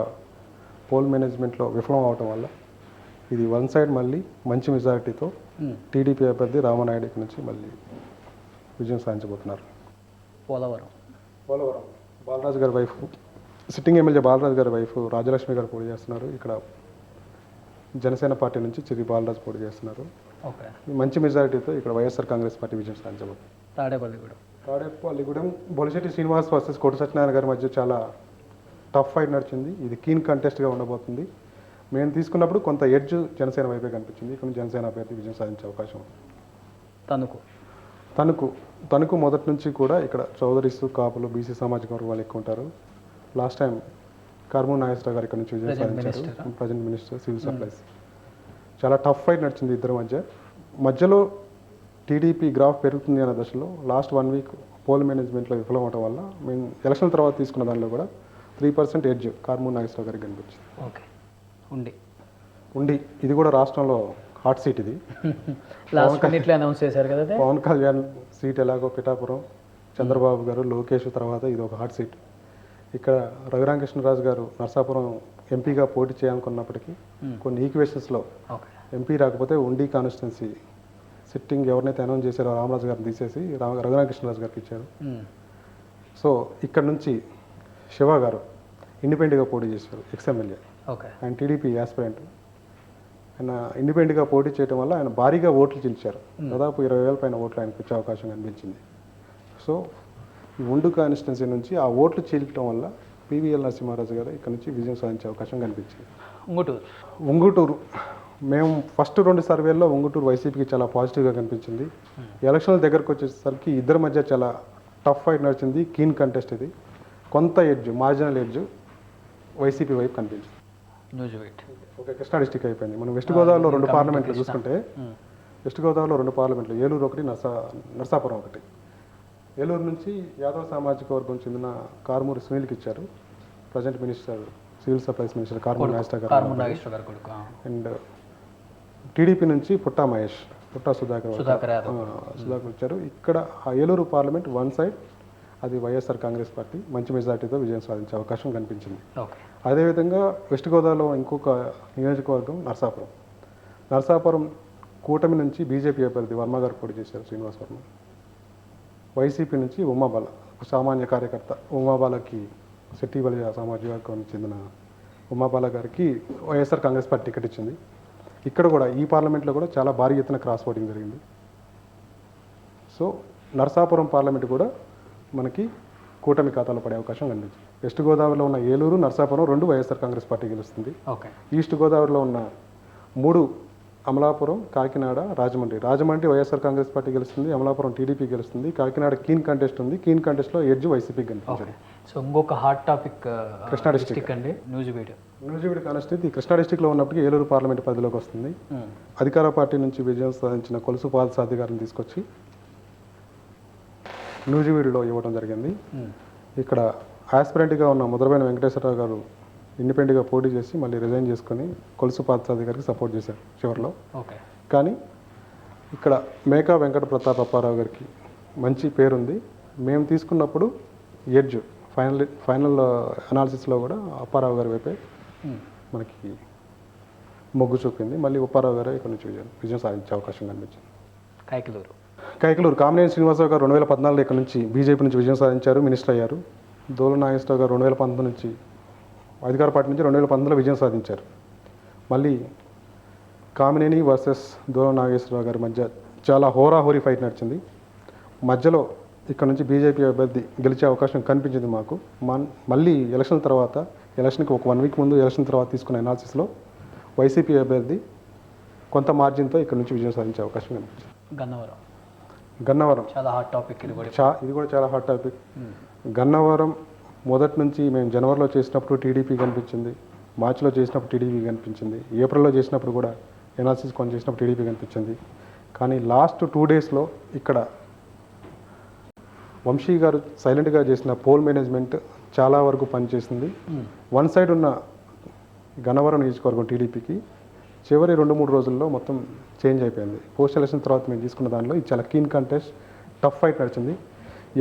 పోల్ మేనేజ్మెంట్లో విఫలం అవటం వల్ల ఇది వన్ సైడ్ మళ్ళీ మంచి మెజారిటీతో టీడీపీ అభ్యర్థి రామనాయుడు నుంచి మళ్ళీ విజయం సాధించబోతున్నారు. పోలవరం బాలరాజు గారి వైఫ్, సిట్టింగ్ ఎమ్మెల్యే బాలరాజు గారి వైఫ్ రాజలక్ష్మి గారు పోటీ చేస్తున్నారు. ఇక్కడ జనసేన పార్టీ నుంచి చిరి బాలరాజు పోటీ చేస్తున్నారు. ఓకే. మంచి మెజారిటీతో ఇక్కడ వైఎస్ఆర్ కాంగ్రెస్ పార్టీ విజయం సాధించబోతుంది. తాడేపల్లిగూడెం తాడేపల్లిగూడెం బొలిశెట్టి శ్రీనివాస్ వర్సెస్ కోట సత్యనారాయణ గారి మధ్య చాలా టఫ్ ఫైట్ నడిచింది. ఇది కీన్ కంటెస్ట్గా ఉండబోతుంది. మేము తీసుకున్నప్పుడు కొంత ఎడ్జ్ జనసేన వైపే కనిపించింది. ఇక్కడ జనసేన అభ్యర్థి విజయం సాధించే అవకాశం ఉంది. తణుకు మొదటి నుంచి కూడా ఇక్కడ చౌదరీస్, కాపులు, బీసీ సామాజిక వర్గం వాళ్ళు ఎక్కువ ఉంటారు. లాస్ట్ టైం కర్మూర్ నాగేశ్వరరావు గారు ఇక్కడ నుంచి విజయం సాధించారు. Present minister civil supplies. చాలా టఫ్ ఫైట్ నడిచింది ఇద్దరి మధ్యలో టీడీపీ గ్రాఫ్ పెరుగుతుంది అనే దశలో లాస్ట్ 1 వీక్ పోల్ మేనేజ్మెంట్లో విఫలం అవడం వల్ల మేము ఎలక్షన్ తర్వాత తీసుకున్న దానిలో కూడా 3% ఎడ్జ్ కర్మూర్ నాగేశ్వరరావు గారికి కనిపించింది. ఓకే. ఉండి ఇది కూడా రాష్ట్రంలో హాట్ సీట్. ఇది అనౌన్స్ చేశారు కదా. పవన్ కళ్యాణ్ సీట్ ఎలాగో పిఠాపురం, చంద్రబాబు గారు, లోకేష్ తర్వాత ఇది ఒక హాట్ సీట్. ఇక్కడ రఘురామకృష్ణరాజు గారు నర్సాపురం ఎంపీగా పోటీ చేయాలనుకున్నప్పటికీ కొన్ని ఈక్వేషన్స్లో ఎంపీ రాకపోతే ఉండి కాన్స్టిట్యున్సీ సిట్టింగ్ ఎవరినైతే అనౌన్స్ చేశారో రామరాజు గారిని తీసేసి రఘురామకృష్ణరాజు గారికి ఇచ్చారు. సో ఇక్కడ నుంచి శివ గారు ఇండిపెండెంట్గా పోటీ చేశారు, ఎక్స్ఎమ్మెల్యే. ఆయన టీడీపీ యాస్పిరెంట్. ఆయన ఇండిపెండెంట్గా పోటీ చేయడం వల్ల ఆయన భారీగా ఓట్లు చీల్చారు. దాదాపు 20,000 పైన ఓట్లు ఆయనకు వచ్చే అవకాశం కనిపించింది. సో ఈ ఉండు కాన్స్టిట్యున్సీ నుంచి ఆ ఓట్లు చీల్చడం వల్ల పివిఎల్ నరసింహారాజు గారు ఇక్కడ నుంచి విజయం సాధించే అవకాశం కనిపించింది. ఉంగుటూరు మేము ఫస్ట్ 2 సర్వేల్లో ఉంగుటూరు వైసీపీకి చాలా పాజిటివ్గా కనిపించింది. ఎలక్షన్ల దగ్గరకు వచ్చేసరికి ఇద్దరి మధ్య చాలా టఫ్ ఫైట్ నడిచింది. కీన్ కంటెస్ట్ ఇది. కొంత ఎడ్జ్, మార్జినల్ ఎడ్జ్ వైసీపీ వైపు కనిపించింది. ఓకే. కృష్ణా డిస్టిక్ అయిపోయింది. మనం వెస్ట్ గోదావరిలో 2 పార్లమెంట్లు చూసుకుంటే వెస్ట్ గోదావరిలో 2 పార్లమెంట్లు, ఏలూరు ఒకటి, నర్సాపురం ఒకటి. ఏలూరు నుంచి యాదవ్ సామాజిక వర్గం చెందిన కారుమూరి సునీల్కి ఇచ్చారు. Present minister civil supplies minister Karumuri Nageswara గారు. అండ్ టీడీపీ నుంచి పుట్టా సుధాకర్ వచ్చారు. ఇక్కడ ఆ ఏలూరు పార్లమెంట్ 1 సైడ్, అది వైఎస్ఆర్ కాంగ్రెస్ పార్టీ మంచి మెజార్టీతో విజయం సాధించే అవకాశం కనిపించింది. అదేవిధంగా వెస్ట్ గోదావరిలో ఇంకొక నియోజకవర్గం నర్సాపురం కూటమి నుంచి బీజేపీ అభ్యర్థి వర్మ గారు పోటీ చేశారు, శ్రీనివాస్ వర్మ. వైసీపీ నుంచి ఉమాబాల, సామాన్య కార్యకర్త ఉమాబాలకి శెట్టిబలిజ సామాజిక వర్గానికి చెందిన ఉమాబాల గారికి వైఎస్ఆర్ కాంగ్రెస్ పార్టీ టికెట్ ఇచ్చింది. ఇక్కడ కూడా ఈ పార్లమెంట్లో కూడా చాలా భారీ ఎత్తున క్రాస్ ఓటింగ్ జరిగింది. సో నర్సాపురం పార్లమెంట్ కూడా మనకి కూటమి ఖాతాలో పడే అవకాశం కనిపించింది. వెస్ట్ గోదావరిలో ఉన్న ఏలూరు, నర్సాపురం 2 వైఎస్ఆర్ కాంగ్రెస్ పార్టీ గెలుస్తుంది. ఈస్ట్ గోదావరిలో ఉన్న 3 అమలాపురం, కాకినాడ, రాజమండ్రి వైఎస్ఆర్ కాంగ్రెస్ పార్టీ గెలుస్తుంది. అమలాపురం టీడీపీ గెలుస్తుంది. కాకినాడ కీన్ కంటెస్ట్ ఉంది. కీన్ కంటెస్ట్లో ఎడ్జ్ వైసీపీ కనిపించింది. సో ఇంకొక హాట్ టాపిక్ కృష్ణా డిస్టిక్ అండి. నూజివీడు కాన్స్టిట్యూన్సీ కృష్ణా డిస్టిక్లో ఉన్నప్పటికీ ఏలూరు పార్లమెంట్ పరిధిలోకి వస్తుంది. అధికార పార్టీ నుంచి విజయం సాధించిన కొలుసు పాదసారథి గారిని తీసుకొచ్చి నూజివీడులో ఇవ్వడం జరిగింది. ఇక్కడ ఆస్పిరెంట్గా ఉన్న ముద్రబైన వెంకటేశ్వరరావు గారు ఇండిపెండెంట్గా పోటీ చేసి మళ్ళీ రిజైన్ చేసుకొని కొలుసు పాదసారథి గారికి సపోర్ట్ చేశారు చివరిలో. కానీ ఇక్కడ మేకా వెంకట ప్రతాప్ అప్పారావు గారికి మంచి పేరుంది. మేము తీసుకున్నప్పుడు ఎడ్జ్ ఫైనల్ అనాలిసిస్లో కూడా అప్పారావు గారి వైపే మనకి మొగ్గు చూపింది. మళ్ళీ అప్పారావు గారు ఇక్కడ నుంచి విజయం సాధించే అవకాశం కనిపించింది. కైకలూరు కామినేని శ్రీనివాసరావు గారు 2014 ఇక్కడ నుంచి బీజేపీ నుంచి విజయం సాధించారు, మినిస్టర్ అయ్యారు. దోల నాగేశ్వరరావు గారు 2019 నుంచి అధికార పార్టీ నుంచి 2019లో విజయం సాధించారు. మళ్ళీ కామినేని వర్సెస్ దోల నాగేశ్వరరావు గారి మధ్య చాలా హోరాహోరీ ఫైట్ నడిచింది. మధ్యలో ఇక్కడ నుంచి బీజేపీ అభ్యర్థి గెలిచే అవకాశం కనిపించింది మాకు. మళ్ళీ ఎలక్షన్కి ఒక 1 వీక్ ముందు ఎలక్షన్ తర్వాత తీసుకున్న అనాలిసిస్లో వైసీపీ అభ్యర్థి కొంత మార్జిన్తో ఇక్కడ నుంచి విజయం సాధించే అవకాశం కనిపించింది. గన్నవరం చాలా హాట్ టాపిక్. ఇది కూడా చాలా హాట్ టాపిక్. గన్నవరం మొదటి నుంచి మేము జనవరిలో చేసినప్పుడు టీడీపీ కనిపించింది, మార్చిలో చేసినప్పుడు టీడీపీ కనిపించింది, ఏప్రిల్లో చేసినప్పుడు కూడా ఎనాలిసిస్ కొన్ని చేసినప్పుడు టీడీపీ కనిపించింది. కానీ లాస్ట్ 2 డేస్లో ఇక్కడ వంశీ గారు సైలెంట్గా చేసిన పోల్ మేనేజ్మెంట్ చాలా వరకు పనిచేసింది. 1 సైడ్ ఉన్న గన్నవరం నియోజకవర్గం టీడీపీకి చివరి 2-3 రోజుల్లో మొత్తం చేంజ్ అయిపోయింది. పోస్ట్ ఎలక్షన్ తర్వాత మేము తీసుకున్న దానిలో ఇది చాలా కీన్ కంటెస్ట్, టఫ్ ఫైట్ నడిచింది.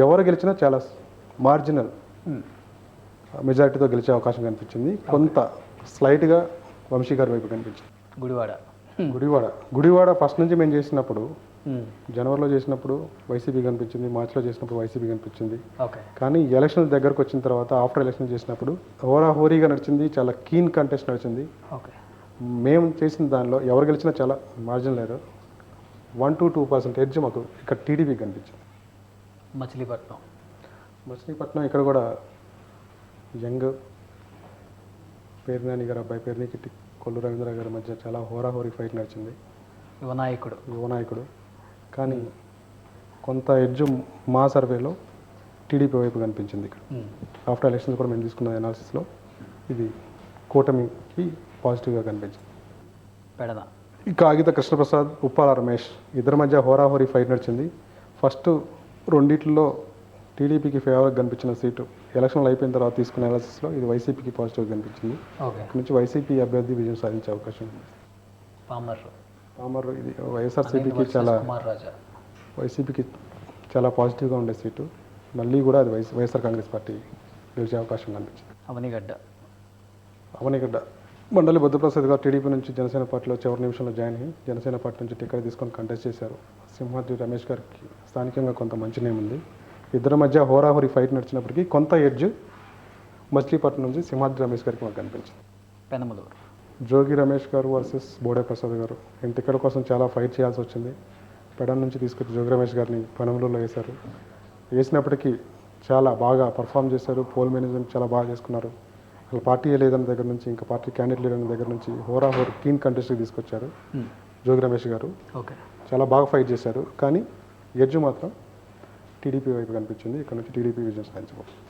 ఎవరు గెలిచినా చాలా మార్జినల్ మెజారిటీతో గెలిచే అవకాశం కనిపించింది. కొంత స్లైట్గా వంశీ గారి వైపు కనిపించింది. గుడివాడ ఫస్ట్ నుంచి మేము చేసినప్పుడు జనవరిలో చేసినప్పుడు వైసీపీ కనిపించింది, మార్చిలో చేసినప్పుడు వైసీపీ కనిపించింది. కానీ ఎలక్షన్ దగ్గరకు వచ్చిన తర్వాత ఆఫ్టర్ ఎలక్షన్ చేసినప్పుడు హోరాహోరీగా నడిచింది, చాలా కీన్ కంటెస్ట్ నడిచింది. మేము చేసిన దానిలో ఎవరు గెలిచినా చాలా మార్జిన్ లేదు. 1 to 2% ఎడ్జ్ మాకు ఇక్కడ టీడీపీకి కనిపించింది. మచిలీపట్నం ఇక్కడ కూడా యంగ్ పేర్నాని గారు అబ్బాయి పేరుని కొల్లు రవీంద్ర గారి మధ్య చాలా హోరాహోరీ ఫైట్ నడిచింది. యువనాయకుడు కానీ కొంత ఎడ్జ్ మా సర్వేలో టీడీపీ వైపు కనిపించింది. ఇక్కడ ఆఫ్టర్ ఎలక్షన్స్ కూడా మేము తీసుకున్న అనాలిసిస్లో ఇది కూటమికి పాజిటివ్గా కనిపించింది. కాగిత కృష్ణప్రసాద్, ఉప్పాల రమేష్ ఇద్దరి మధ్య హోరాహోరీ ఫైట్ నడిచింది. ఫస్ట్ రెండిట్లో టీడీపీకి ఫేవర్గా కనిపించిన సీటు ఎలక్షన్లు అయిపోయిన తర్వాత తీసుకున్న అనాలిసిస్లో ఇది వైసీపీకి పాజిటివ్గా కనిపించింది. ఇక్కడ నుంచి వైసీపీ అభ్యర్థి విజయం సాధించే అవకాశం ఉంది. పామర్ ఇది వైఎస్ఆర్సీపీకి వైసీపీకి చాలా పాజిటివ్గా ఉండే సీటు. మళ్ళీ కూడా అది వైఎస్ఆర్ కాంగ్రెస్ పార్టీ గెలిచే అవకాశం కనిపించింది. అవనిగడ్డ మండలి బుద్ధప్రసాద్ గారు టీడీపీ నుంచి జనసేన పార్టీలో చివరి నిమిషంలో జాయిన్ అయ్యి జనసేన పార్టీ నుంచి టికెట్ తీసుకొని కంటెస్ట్ చేశారు. సింహాద్రి రమేష్ గారికి స్థానికంగా కొంత మంచి నేమ్ ఉంది. ఇద్దరి మధ్య హోరాహోరీ ఫైట్ నడిచినప్పటికీ కొంత ఎడ్జ్ మచిలీపట్నం నుంచి సింహాద్రి రమేష్ గారికి మాకు కనిపించింది. జోగి రమేష్ గారు వర్సెస్ బోడే ప్రసాద్ గారు టికెట్ కోసం చాలా ఫైట్ చేయాల్సి వచ్చింది. పెడన్ నుంచి తీసుకొచ్చి జోగి రమేష్ గారిని పెనమలూరులో వేశారు. వేసినప్పటికీ చాలా బాగా పర్ఫామ్ చేశారు. పోల్ మేనేజ్మెంట్ చాలా బాగా చేసుకున్నారు. అసలు పార్టీ లేదని దగ్గర నుంచి ఇంకా పార్టీ క్యాండిడేట్ లేదని దగ్గర నుంచి హోరాహోరీ క్లీన్ కంటెస్ట్కి తీసుకొచ్చారు జోగి రమేష్ గారు. చాలా బాగా ఫైట్ చేశారు. కానీ ఎడ్జ్ మాత్రం టీడీపీ వైపు కనిపించింది. ఇక్కడ నుంచి టీడీపీ విజయం సాధించబోతుంది.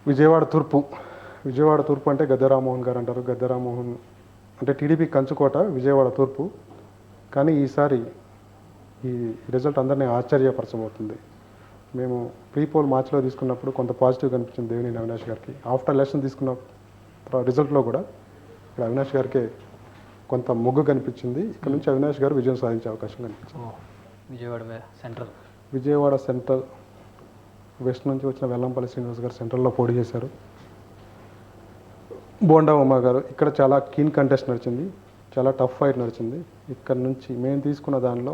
విజయవాడ తూర్పు అంటే గద్దె రామ్మోహన్ గారు అంటారు. గద్దె రామ్మోహన్ అంటే టీడీపీ కంచుకోట విజయవాడ తూర్పు. కానీ ఈసారి ఈ రిజల్ట్ అందరినీ ఆశ్చర్యపరచబోతుంది. మేము ప్రీ పోల్ మార్చిలో తీసుకున్నప్పుడు కొంత పాజిటివ్ కనిపించింది దేవినేని అవినాష్ గారికి. ఆఫ్టర్ ఎలక్షన్ తీసుకున్న రిజల్ట్లో కూడా ఇక్కడ అవినాష్ గారికే కొంత మొగ్గు కనిపించింది. ఇక్కడ నుంచి అవినాష్ గారు విజయం సాధించే అవకాశం కనిపించింది. విజయవాడ సెంట్రల్ వెస్ట్ నుంచి వచ్చిన వెల్లంపల్లి శ్రీనివాస్ గారు సెంట్రల్లో పోటీ చేశారు. బోండా ఉమ్మ గారు ఇక్కడ చాలా కీన్ కంటెస్ట్ నడిచింది. చాలా టఫ్ ఫైట్ నడిచింది. ఇక్కడ నుంచి మేము తీసుకున్న దానిలో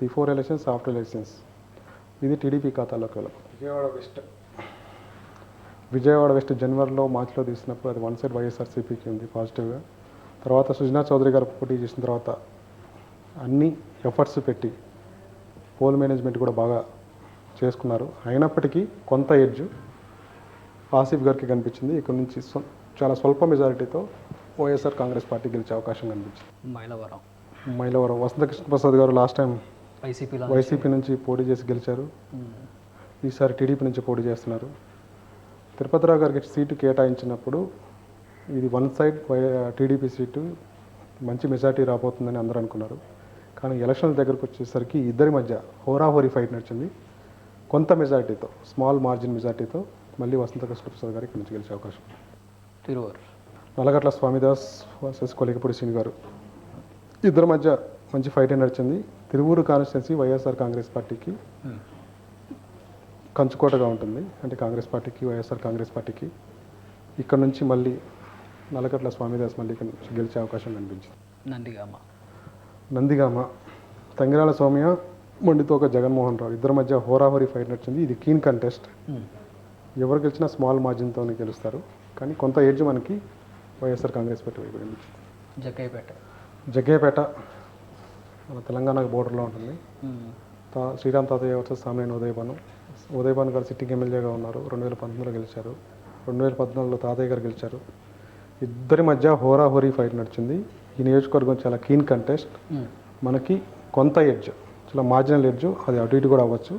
బిఫోర్ ఎలక్షన్స్ ఆఫ్టర్ ఎలక్షన్స్ ఇది టీడీపీ ఖాతాలోకి వెళ్ళాం. విజయవాడ వెస్ట్ జనవరిలో మార్చిలో తీసినప్పుడు అది వన్ సైడ్ వైఎస్ఆర్సీపీకి ఉంది పాజిటివ్గా. తర్వాత సుజనా చౌదరి గారు పోటీ చేసిన తర్వాత అన్ని ఎఫర్ట్స్ పెట్టి పోల్ మేనేజ్మెంట్ కూడా బాగా చేసుకున్నారు. అయినప్పటికీ కొంత ఎడ్జ్ ఆసిఫ్ గారికి కనిపించింది. ఇక్కడ నుంచి చాలా స్వల్ప మెజారిటీతో వైఎస్ఆర్ కాంగ్రెస్ పార్టీ గెలిచే అవకాశం కనిపించింది. మైలవరం వసంత కృష్ణప్రసాద్ గారు లాస్ట్ టైం వైసీపీ నుంచి పోటీ చేసి గెలిచారు. ఈసారి టీడీపీ నుంచి పోటీ చేస్తున్నారు. తిరుపతిరావు గారికి సీటు కేటాయించినప్పుడు ఇది వన్ సైడ్ టీడీపీ సీటు మంచి మెజారిటీ రాబోతుందని అందరూ అనుకున్నారు. కానీ ఎలక్షన్ల దగ్గరకు వచ్చేసరికి ఇద్దరి మధ్య హోరాహోరీ ఫైట్ నడిచింది. కొంత మెజారిటీతో స్మాల్ మార్జిన్ మెజారిటీతో మళ్ళీ వసంత కృష్ణప్రసాద్ గారు ఇక్కడ నుంచి గెలిచే అవకాశం. నల్లగట్ల స్వామిదాస్ వర్సెస్ కొలికపూడి శ్రీని గారు ఇద్దరి మధ్య మంచి ఫైట్ నడిచింది. తిరువూరు కాన్స్టిట్యున్సీ వైఎస్ఆర్ కాంగ్రెస్ పార్టీకి కంచుకోటగా ఉంటుంది. అంటే కాంగ్రెస్ పార్టీకి వైఎస్ఆర్ కాంగ్రెస్ పార్టీకి ఇక్కడ నుంచి మళ్ళీ నల్లగట్ల స్వామిదాస్ మళ్ళీ ఇక్కడ నుంచి గెలిచే అవకాశం కనిపించింది. నందిగామ తంగిరాల సౌమ్య మొండితోక జగన్మోహన్ రావు ఇద్దరి మధ్య హోరాహోరీ ఫైట్ నడిచింది. ఇది కీన్ కంటెస్ట్. ఎవరు గెలిచినా స్మాల్ మార్జిన్తోనే గెలుస్తారు. కానీ కొంత ఏడ్జ్ మనకి వైఎస్ఆర్ కాంగ్రెస్ పార్టీ వైపు కనిపించింది. జగ్గయ్యపేట మన తెలంగాణ బోర్డర్లో ఉంటుంది. శ్రీరామ్ తాతయ్య వర్సెస్ సామినేని ఉదయభాను గారు సిట్టింగ్ ఎమ్మెల్యేగా ఉన్నారు. 2019లో గెలిచారు. 2014లో తాతయ్య గారు గెలిచారు. ఇద్దరి మధ్య హోరాహోరీ ఫైట్ నడిచింది. ఈ నియోజకవర్గం చాలా కీన్ కంటెస్ట్. మనకి కొంత ఎడ్జ్ చాలా మార్జినల్ ఎడ్జ్ అది అటు ఇటు కూడా అవ్వచ్చు.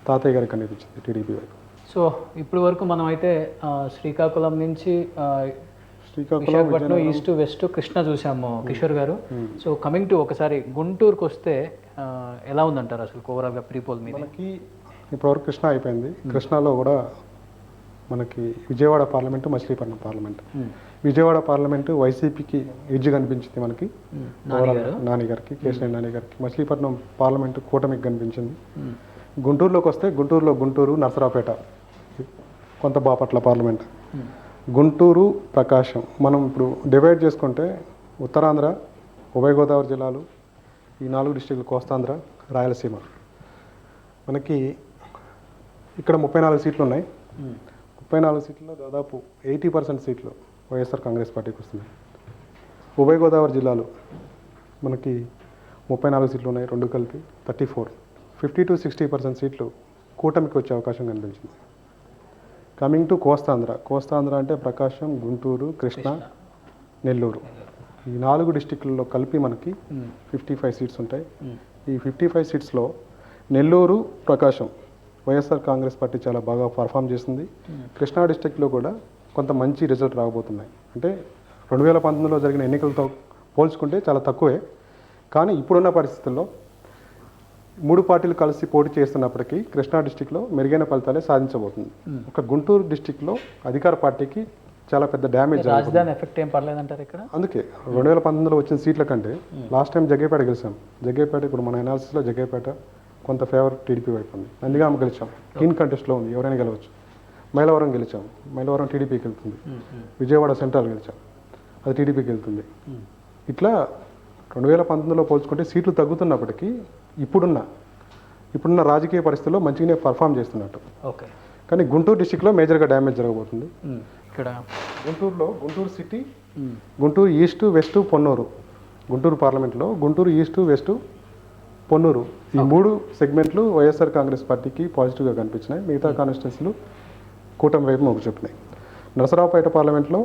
తాతయ్య గారికి కనిపించింది టీడీపీ వైపు. సో ఇప్పుడు వరకు మనం అయితే శ్రీకాకుళం నుంచి విశాఖపట్నం ఈస్ట్ వెస్ట్ కృష్ణ చూసాము కిషోర్ గారు. సో కమింగ్ టు ఒకసారి గుంటూరుకు వస్తే ఎలా ఉందంటారు అసలు ఓవరాల్గా ప్రీ పోల్ మీద? మనకి ఇప్పటివరకు కృష్ణ అయిపోయింది. కృష్ణలో కూడా మనకి Vijayawada parliament Machilipatnam parliament. Vijayawada parliament వైసీపీకి ఎడ్జ్ కనిపించింది మనకి నాని గారికి కేశినేని నాని గారికి. మచిలీపట్నం పార్లమెంటు కూటమికి కనిపించింది. గుంటూరులోకి వస్తే గుంటూరు నరసరావుపేట కొంత బాపట్ల పార్లమెంట్. గుంటూరు ప్రకాశం మనం ఇప్పుడు డివైడ్ చేసుకుంటే ఉత్తరాంధ్ర ఉభయ గోదావరి జిల్లాలు ఈ 4 డిస్ట్రిక్టులు కోస్తాంధ్ర రాయలసీమ మనకి ఇక్కడ 34 సీట్లు ఉన్నాయి. 34 సీట్లలో దాదాపు 80% సీట్లు వైఎస్ఆర్ కాంగ్రెస్ పార్టీకి వస్తున్నాయి. ఉభయ గోదావరి జిల్లాలో మనకి 34 సీట్లు ఉన్నాయి, రెండు కలిపి 34. 50 to 60% సీట్లు కూటమికి వచ్చే అవకాశం కనిపించింది. కమింగ్ టు కోస్తాంధ్ర అంటే ప్రకాశం, గుంటూరు, కృష్ణా, నెల్లూరు, ఈ 4 డిస్టిక్లలో కలిపి మనకి 55 సీట్స్ ఉంటాయి. ఈ 55 సీట్స్లో నెల్లూరు, ప్రకాశం వైఎస్ఆర్ కాంగ్రెస్ పార్టీ చాలా బాగా పర్ఫామ్ చేస్తుంది. కృష్ణా డిస్టిక్లో కూడా కొంత మంచి రిజల్ట్ రాబోతున్నాయి. అంటే 2019లో జరిగిన ఎన్నికలతో పోల్చుకుంటే చాలా తక్కువే, కానీ ఇప్పుడున్న పరిస్థితుల్లో 3 పార్టీలు కలిసి పోటీ చేస్తున్నప్పటికీ కృష్ణా డిస్టిక్లో మెరుగైన ఫలితాలే సాధించబోతుంది. ఒక గుంటూరు డిస్టిక్లో అధికార పార్టీకి చాలా పెద్ద డ్యామేజ్ రాజధాని ఎఫెక్ట్ ఏం పర్లేదంటారు ఇక్కడ. అందుకే 2019లో వచ్చిన సీట్ల కంటే లాస్ట్ టైం జగ్గైపేట గెలిచాం. జగ్గైపేట ఇప్పుడు మన అనాలిసిస్లో జగ్గైపేట కొంత ఫేవర్ టీడీపీ వైపు ఉంది. నందిగామ గెలిచాం, క్లీన్ కంటెస్ట్లో ఉంది, ఎవరైనా గెలవచ్చు. మైలవరం గెలిచాం, మైలవరం టీడీపీకి వెళ్తుంది. విజయవాడ సెంట్రల్ గెలిచాం, అది టీడీపీకి వెళ్తుంది. ఇట్లా 2019లో పోల్చుకుంటే సీట్లు తగ్గుతున్నప్పటికీ ఇప్పుడున్న రాజకీయ పరిస్థితుల్లో మంచిగానే పర్ఫామ్ చేస్తున్నట్టు. ఓకే, కానీ గుంటూరు డిస్టిక్లో మేజర్గా డ్యామేజ్ జరగబోతుంది. ఇక్కడ Guntur city, Guntur east, west, Ponnur, Guntur పార్లమెంట్లో గుంటూరు ఈస్ట్, వెస్ట్, పొన్నూరు, ఈ 3 సెగ్మెంట్లు వైఎస్ఆర్ కాంగ్రెస్ పార్టీకి పాజిటివ్గా కనిపించినాయి. మిగతా కాన్స్టిట్యున్సీలు కూటమి వైపు మొగ్గు చూపినాయి. నరసరావుపేట పార్లమెంట్లో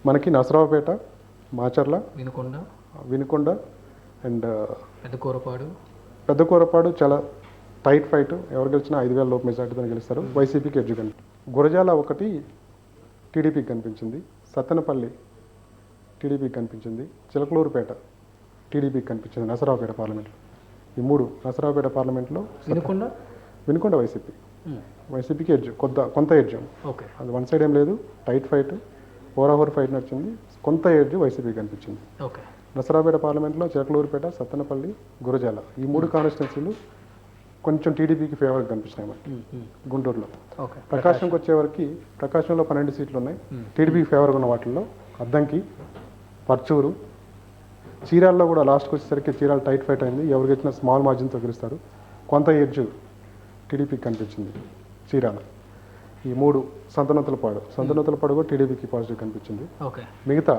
మనకి నరసరావుపేట, మాచర్ల, వినుకొండ అండ్ పెద్దకూరపాడు చాలా టైట్ ఫైట్. ఎవరు గెలిచినా 5,000 లోపు మెజార్టీతో గెలుస్తారు. వైసీపీకి ఎడ్జు కనిపి గురజాల ఒకటి టీడీపీకి కనిపించింది, సత్తెనపల్లి టీడీపీకి కనిపించింది, చిలకలూరుపేట టీడీపీకి కనిపించింది. నరసరావుపేట పార్లమెంట్లో ఈ 3 నరసరావుపేట పార్లమెంట్లో వినుకొండ వైసీపీకి ఎడ్జు, కొంత ఎడ్జు. ఓకే, అది వన్ సైడ్ ఏం లేదు, టైట్ ఫైట్, ఓవర్ ఫైట్ నడిచింది. కొంత ఎడ్జు వైసీపీకి కనిపించింది. ఓకే, నరసరావుపేట పార్లమెంట్లో చిలకలూరుపేట, సత్తెనపల్లి, గురజాల ఈ 3 కాన్స్టిట్యున్సీలు కొంచెం టీడీపీకి ఫేవర్గా కనిపిస్తున్నాయి మనకి. గుంటూరులో ప్రకాశంకి వచ్చేవరకు ప్రకాశంలో 12 సీట్లు ఉన్నాయి. టీడీపీకి ఫేవర్గా ఉన్న వాటిల్లో అద్దంకి, పర్చూరు, చీరాల్లో కూడా లాస్ట్కి వచ్చేసరికి చీరాల టైట్ ఫైట్ అయింది. ఎవరు గెలిచినా స్మాల్ మార్జిన్తో గెలుస్తారు. కొంత ఎడ్జు టీడీపీకి కనిపించింది చీరాల. ఈ 3 సంతనూతలపాడు కూడా టీడీపీకి పాజిటివ్ కనిపించింది. మిగతా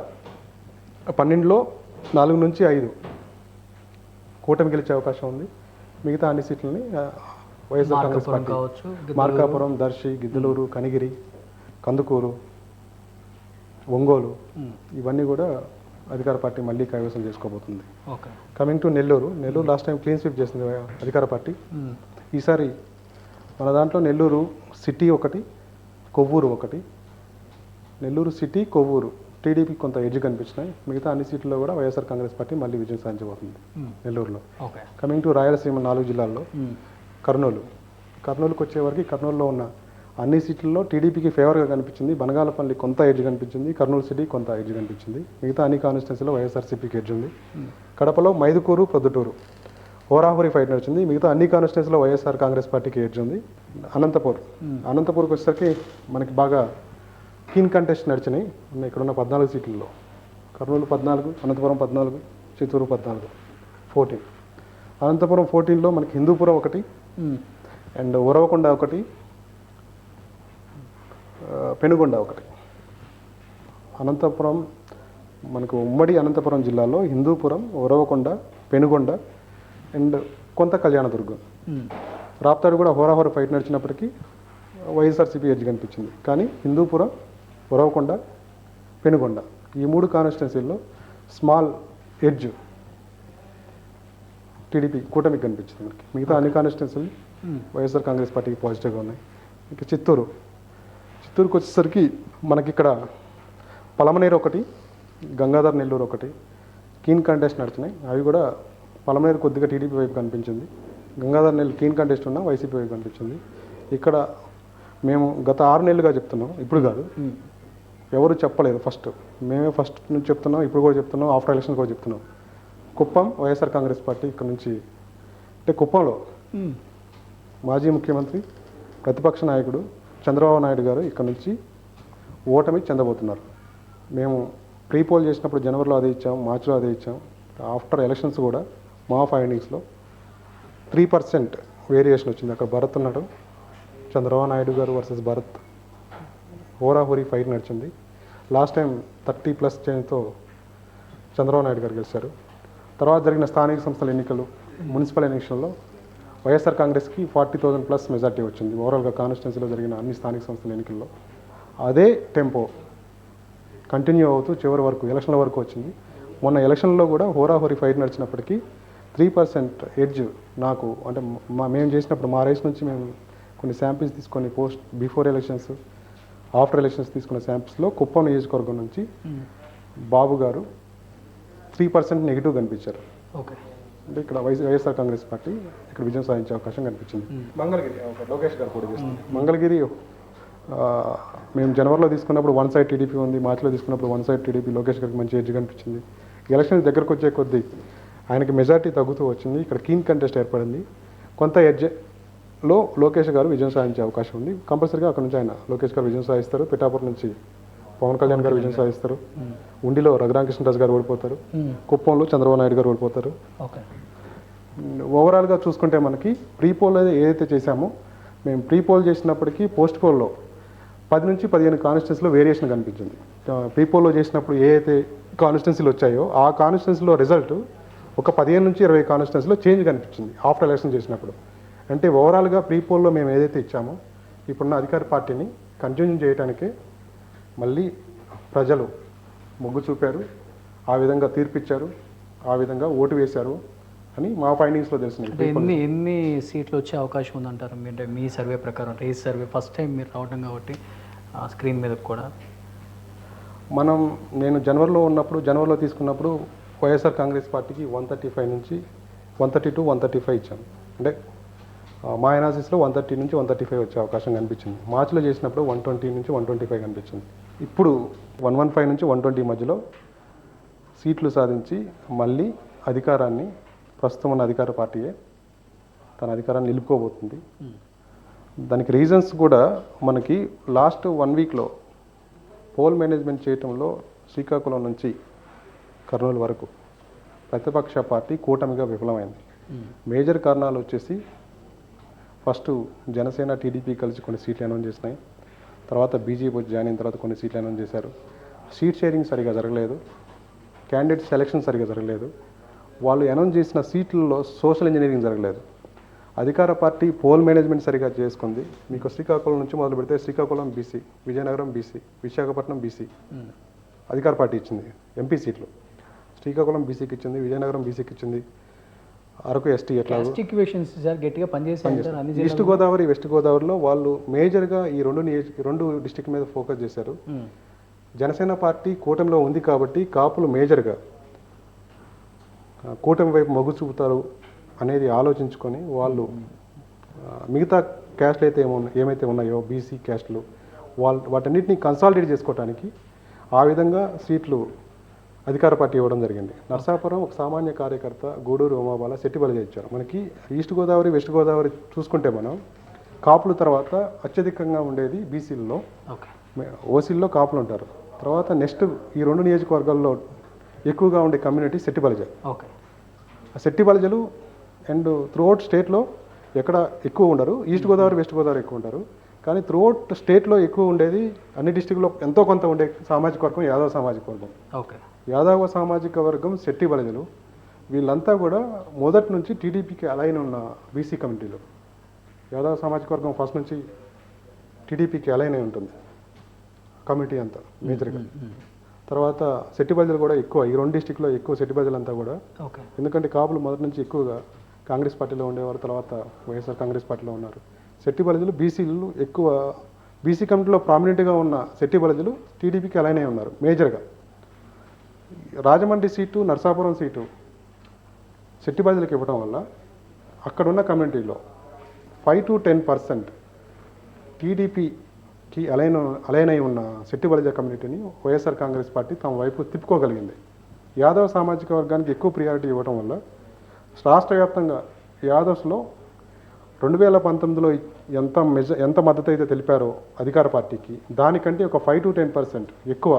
12లో 4 నుంచి 5 కూటమి గెలిచే అవకాశం ఉంది. మిగతా అన్ని సీట్లని వైఎస్ఆర్ కాంగ్రెస్ పార్టీ, మార్కాపురం, దర్శి, గిద్దలూరు, కనిగిరి, కందుకూరు, ఒంగోలు ఇవన్నీ కూడా అధికార పార్టీ మళ్ళీ కైవసం చేసుకోబోతుంది. Coming to Nellore last time clean sweep చేసింది అధికార పార్టీ. ఈసారి మన దాంట్లో నెల్లూరు సిటీ ఒకటి, కొవ్వూరు ఒకటి. నెల్లూరు సిటీ, కొవ్వూరు టీడీపీకి కొంత ఎడ్జ్ కనిపించినాయి. మిగతా అన్ని సీట్లలో కూడా వైఎస్ఆర్ కాంగ్రెస్ పార్టీ మళ్ళీ విజయం సాధించబోతుంది నెల్లూరులో. కమింగ్ టు రాయలసీమ 4 జిల్లాల్లో కర్నూలుకి వచ్చేవరకు కర్నూలులో ఉన్న అన్ని సీట్లలో టీడీపీకి ఫేవర్గా కనిపించింది. బనగాలపల్లి కొంత ఎడ్జ్ కనిపించింది, కర్నూలు సిటీ కొంత ఎడ్జ్ కనిపించింది. మిగతా అన్ని కాన్స్టిట్యున్సీలో వైఎస్ఆర్సీపీకి ఎడ్జ్ ఉంది. కడపలో మైదుకూరు, ప్రొద్దుటూరు హోరాహోరీ ఫైట్ నడిచింది. మిగతా అన్ని కాన్స్టిట్యున్సీలో వైఎస్ఆర్ కాంగ్రెస్ పార్టీకి ఎడ్జ్ ఉంది. అనంతపూర్కి వచ్చేసరికి మనకి బాగా కీన్ కంటెస్ట్ నడిచినాయి. ఇక్కడున్న 14 సీట్లలో కర్నూలు 14, అనంతపురం 14, చిత్తూరు 14, 14. అనంతపురం 14లో మనకి హిందూపురం ఒకటి అండ్ ఉరవకొండ ఒకటి, పెనుగొండ ఒకటి. అనంతపురం మనకు ఉమ్మడి అనంతపురం జిల్లాలో హిందూపురం, ఉరవకొండ, పెనుగొండ అండ్ కొంత కళ్యాణదుర్గం. రాప్తాడు కూడా హోరాహోర ఫైట్ నడిచినప్పటికీ వైఎస్ఆర్సీపీ ఎడ్జ్ కనిపించింది. కానీ హిందూపురం, ఉరవకొండ, పెనుగొండ ఈ 3 కాన్స్టిట్యున్సీల్లో స్మాల్ ఎడ్జ్ టీడీపీ కూటమికి కనిపించింది మనకి. మిగతా అన్ని కాన్స్టిట్యున్సీలు వైఎస్ఆర్ కాంగ్రెస్ పార్టీకి పాజిటివ్గా ఉన్నాయి. ఇంకా చిత్తూరుకి వచ్చేసరికి మనకి ఇక్కడ పలమనేరు ఒకటి, గంగాధర్ నెల్లూరు ఒకటి కీన్ కంటెస్ట్ నడిచినాయి. అవి కూడా పలమనేరు కొద్దిగా టీడీపీ వైపు కనిపించింది, గంగాధర్ నెల్లూరు కీన్ కంటెస్ట్ ఉన్న వైసీపీ వైపు కనిపించింది. ఇక్కడ మేము గత 6 నెలలుగా చెప్తున్నాం, ఇప్పుడు కాదు, ఎవరు చెప్పలేదు. మేమే ఫస్ట్ నుంచి చెప్తున్నాం, ఇప్పుడు కూడా చెప్తున్నాం, ఆఫ్టర్ ఎలక్షన్ కూడా చెప్తున్నాం. కుప్పం వైఎస్ఆర్ కాంగ్రెస్ పార్టీ ఇక్కడ నుంచి, అంటే కుప్పంలో మాజీ ముఖ్యమంత్రి ప్రతిపక్ష నాయకుడు చంద్రబాబు నాయుడు గారు ఇక్కడ నుంచి ఓటమి చెందబోతున్నారు. మేము ప్రీపోల్ చేసినప్పుడు జనవరిలో అదే ఇచ్చాం, మార్చిలో అదే ఇచ్చాం. ఆఫ్టర్ ఎలక్షన్స్ కూడా మా ఫైండింగ్స్లో 3% వేరియేషన్ వచ్చింది. అక్కడ భరత్ ఉన్నాడు, చంద్రబాబు నాయుడు గారు వర్సెస్ భరత్ హోరాహోరీ ఫైట్ నడిచింది. లాస్ట్ టైం 30+ చేంజ్తో చంద్రబాబు నాయుడు గారు గెలిచారు. తర్వాత జరిగిన స్థానిక సంస్థల ఎన్నికలు, మున్సిపల్ ఎలక్షన్లో వైఎస్ఆర్ కాంగ్రెస్కి 40,000+ మెజార్టీ వచ్చింది. ఓవరాల్గా కాన్స్టిట్యున్సీలో జరిగిన అన్ని స్థానిక సంస్థల ఎన్నికల్లో అదే టెంపో కంటిన్యూ అవుతూ చివరి వరకు ఎలక్షన్ల వరకు వచ్చింది. మొన్న ఎలక్షన్లో కూడా హోరాహోరీ ఫైట్ నడిచినప్పటికీ 3% ఎడ్జ్ నాకు, అంటే మేము చేసినప్పుడు మా రేస్ నుంచి మేము కొన్ని శాంపిల్స్ తీసుకొని బిఫోర్ ఎలక్షన్స్, ఆఫ్టర్ ఎలక్షన్స్ తీసుకున్న శాంపిల్స్లో కుప్పం నియోజకవర్గం నుంచి బాబు గారు 3% నెగిటివ్ కనిపించారు. ఓకే. అంటే ఇక్కడ వైఎస్ఆర్ కాంగ్రెస్ పార్టీ ఇక్కడ విజయం సాధించే అవకాశం కనిపించింది. మంగళగిరి లోకేష్ గారు కూడా చేస్తుంది. మంగళగిరి మేము జనవరిలో తీసుకున్నప్పుడు 1 సైడ్ టీడీపీ ఉంది, మార్చిలో తీసుకున్నప్పుడు 1 సైడ్ టీడీపీ, లోకేష్ గారికి మంచి ఎడ్జ్ కనిపించింది. ఎలక్షన్స్ దగ్గరకు వచ్చే కొద్దీ ఆయనకి మెజార్టీ తగ్గుతూ వచ్చింది. ఇక్కడ కీన్ కంటెస్ట్ ఏర్పడింది. కొంత ఎడ్జ్లో లోకేష్ గారు విజయం సాధించే అవకాశం ఉంది. కంపల్సరీగా అక్కడ నుంచి ఆయన లోకేష్ గారు విజయం సాధిస్తారు. పిఠాపురం నుంచి పవన్ కళ్యాణ్ గారు విజయం సాధిస్తారు. ఉండిలో రఘురామకృష్ణరాజు గారు ఓడిపోతారు. కుప్పంలో చంద్రబాబు నాయుడు గారు ఓడిపోతారు. ఓవరాల్గా చూసుకుంటే మనకి ప్రీపోల్ ఏదైతే చేశామో, మేము ప్రీపోల్ చేసినప్పటికీ పోస్ట్ పోల్లో 10 నుంచి 15 కాన్స్టిట్యున్సీలో వేరియేషన్ కనిపించింది. ప్రీపోల్లో చేసినప్పుడు ఏ అయితే కాన్స్టిట్యున్సీలు వచ్చాయో ఆ కాన్స్టిట్యున్సీలో రిజల్ట్ ఒక 15 నుంచి 20 కాన్స్టిట్యున్సీలో చేంజ్ కనిపించింది ఆఫ్టర్ ఎలక్షన్ చేసినప్పుడు. అంటే ఓవరాల్గా ప్రీపోల్లో మేము ఏదైతే ఇచ్చామో ఇప్పుడున్న అధికార పార్టీని కంటిన్యూ చేయడానికే మళ్ళీ ప్రజలు మొగ్గు చూపారు, ఆ విధంగా తీర్పిచ్చారు, ఆ విధంగా ఓటు వేశారు అని మా ఫైండింగ్స్లో తెలిసింది. ఎన్ని సీట్లు వచ్చే అవకాశం ఉందంటారు అంటే మీ సర్వే ప్రకారం? రేస్ సర్వే ఫస్ట్ టైం మీరు రావడం కాబట్టి స్క్రీన్ మీద కూడా నేను జనవరిలో తీసుకున్నప్పుడు వైఎస్ఆర్ కాంగ్రెస్ పార్టీకి 135 నుంచి 132, 135 ఇచ్చాను. అంటే మా ఎనాలిసిస్లో 130 నుంచి 135 వచ్చే అవకాశం కనిపించింది. మార్చిలో చేసినప్పుడు 120 నుంచి 125 కనిపించింది. ఇప్పుడు 115 నుంచి 120 మధ్యలో సీట్లు సాధించి మళ్ళీ అధికారాన్ని, ప్రస్తుతం ఉన్న అధికార పార్టీయే తన అధికారాన్ని నిలుపుకోబోతుంది. దానికి రీజన్స్ కూడా మనకి లాస్ట్ 1 వీక్లో పోల్ మేనేజ్మెంట్ చేయటంలో శ్రీకాకుళం నుంచి కర్నూలు వరకు ప్రతిపక్ష పార్టీ కూటమిగా విఫలమైంది. మేజర్ కారణాలు వచ్చేసి ఫస్ట్ జనసేన టీడీపీ కలిసి కొన్ని సీట్లు అనౌన్స్ చేసినాయి. తర్వాత బీజేపీ వచ్చి జాయిన్ అయిన తర్వాత కొన్ని సీట్లు అనౌన్స్ చేశారు. సీట్ షేరింగ్ సరిగా జరగలేదు, క్యాండిడేట్ సెలక్షన్ సరిగా జరగలేదు, వాళ్ళు అనౌన్స్ చేసిన సీట్లలో సోషల్ ఇంజనీరింగ్ జరగలేదు. అధికార పార్టీ పోల్ మేనేజ్మెంట్ సరిగా చేసుకుంది. మీకు శ్రీకాకుళం నుంచి మొదలు పెడితే Srikakulam BC, Vizianagaram BC, Visakhapatnam BC అధికార పార్టీ ఇచ్చింది ఎంపీ సీట్లు. శ్రీకాకుళం బీసీకి ఇచ్చింది, విజయనగరం బీసీకి ఇచ్చింది, అరకు ఎస్టీ. ఎట్లా గట్టిగా పనిచేసి ఈస్ట్ గోదావరి, వెస్ట్ గోదావరిలో వాళ్ళు మేజర్గా ఈ రెండు డిస్ట్రిక్ట్ మీద ఫోకస్ చేశారు. జనసేన పార్టీ కూటమిలో ఉంది కాబట్టి కాపులు మేజర్గా కూటమి వైపు మొగ్గు చూపుతారు అనేది ఆలోచించుకొని వాళ్ళు మిగతా క్యాస్ట్లు అయితే ఏమైతే ఉన్నాయో బీసీ క్యాస్ట్లు వాటన్నిటిని కన్సాలిడేట్ చేసుకోవడానికి ఆ విధంగా సీట్లు అధికార పార్టీ ఇవ్వడం జరిగింది. నర్సాపురం ఒక సామాన్య కార్యకర్త, గూడూరు ఉమాబాల, సెట్టిబలజ ఇచ్చారు. మనకి ఈస్ట్ గోదావరి, వెస్ట్ గోదావరి చూసుకుంటే మనం కాపుల తర్వాత అత్యధికంగా ఉండేది బీసీల్లో, ఓసీల్లో కాపులు ఉంటారు. తర్వాత నెక్స్ట్ ఈ 2 నియోజకవర్గాల్లో ఎక్కువగా ఉండే కమ్యూనిటీ సెట్టిబలజ. ఆ సెట్టిబలజలు అండ్ త్రూఅవుట్ స్టేట్లో ఎక్కడ ఎక్కువ ఉండరు. ఈస్ట్ గోదావరి, వెస్ట్ గోదావరి ఎక్కువ ఉంటారు. కానీ త్రూఅవుట్ స్టేట్లో ఎక్కువ ఉండేది అన్ని డిస్టిక్లో ఎంతో కొంత ఉండే సామాజిక వర్గం యాదవ సామాజిక వర్గం. యాదవ సామాజిక వర్గం శెట్టి బలజలు వీళ్ళంతా కూడా మొదటి నుంచి టీడీపీకి అలైన్ ఉన్న బీసీ కమిటీలు. యాదవ సామాజిక వర్గం ఫస్ట్ నుంచి టీడీపీకి అలైన్ అయి ఉంటుంది కమిటీ అంతా మేజర్గా. తర్వాత శెట్టి బలజలు కూడా ఎక్కువ, ఈ 2 డిస్టిక్లో ఎక్కువ శెట్టి బలజలంతా కూడా. ఎందుకంటే కాపులు మొదటి నుంచి ఎక్కువగా కాంగ్రెస్ పార్టీలో ఉండేవారు, తర్వాత వైఎస్ఆర్ కాంగ్రెస్ పార్టీలో ఉన్నారు. శెట్టి బలజలు బీసీలు ఎక్కువ, బీసీ కమిటీలో ప్రామినెంట్గా ఉన్న శెట్టి బలజలు టీడీపీకి అలైన్ అయి ఉన్నారు మేజర్గా. రాజమండ్రి సీటు, నర్సాపురం సీటు శెట్టి బలజలకు ఇవ్వడం వల్ల అక్కడున్న కమ్యూనిటీలో 5 to 10% టీడీపీకి అలైన్ అయి ఉన్న శెట్టి బలజ కమ్యూనిటీని వైఎస్ఆర్ కాంగ్రెస్ పార్టీ తమ వైపు తిప్పుకోగలిగింది. యాదవ సామాజిక వర్గానికి ఎక్కువ ప్రియారిటీ ఇవ్వడం వల్ల రాష్ట్ర వ్యాప్తంగా యాదవ్స్లో 2019లో ఎంత మద్దతు అయితే తెలిపారో అధికార పార్టీకి, దానికంటే ఒక 5 to 10% ఎక్కువ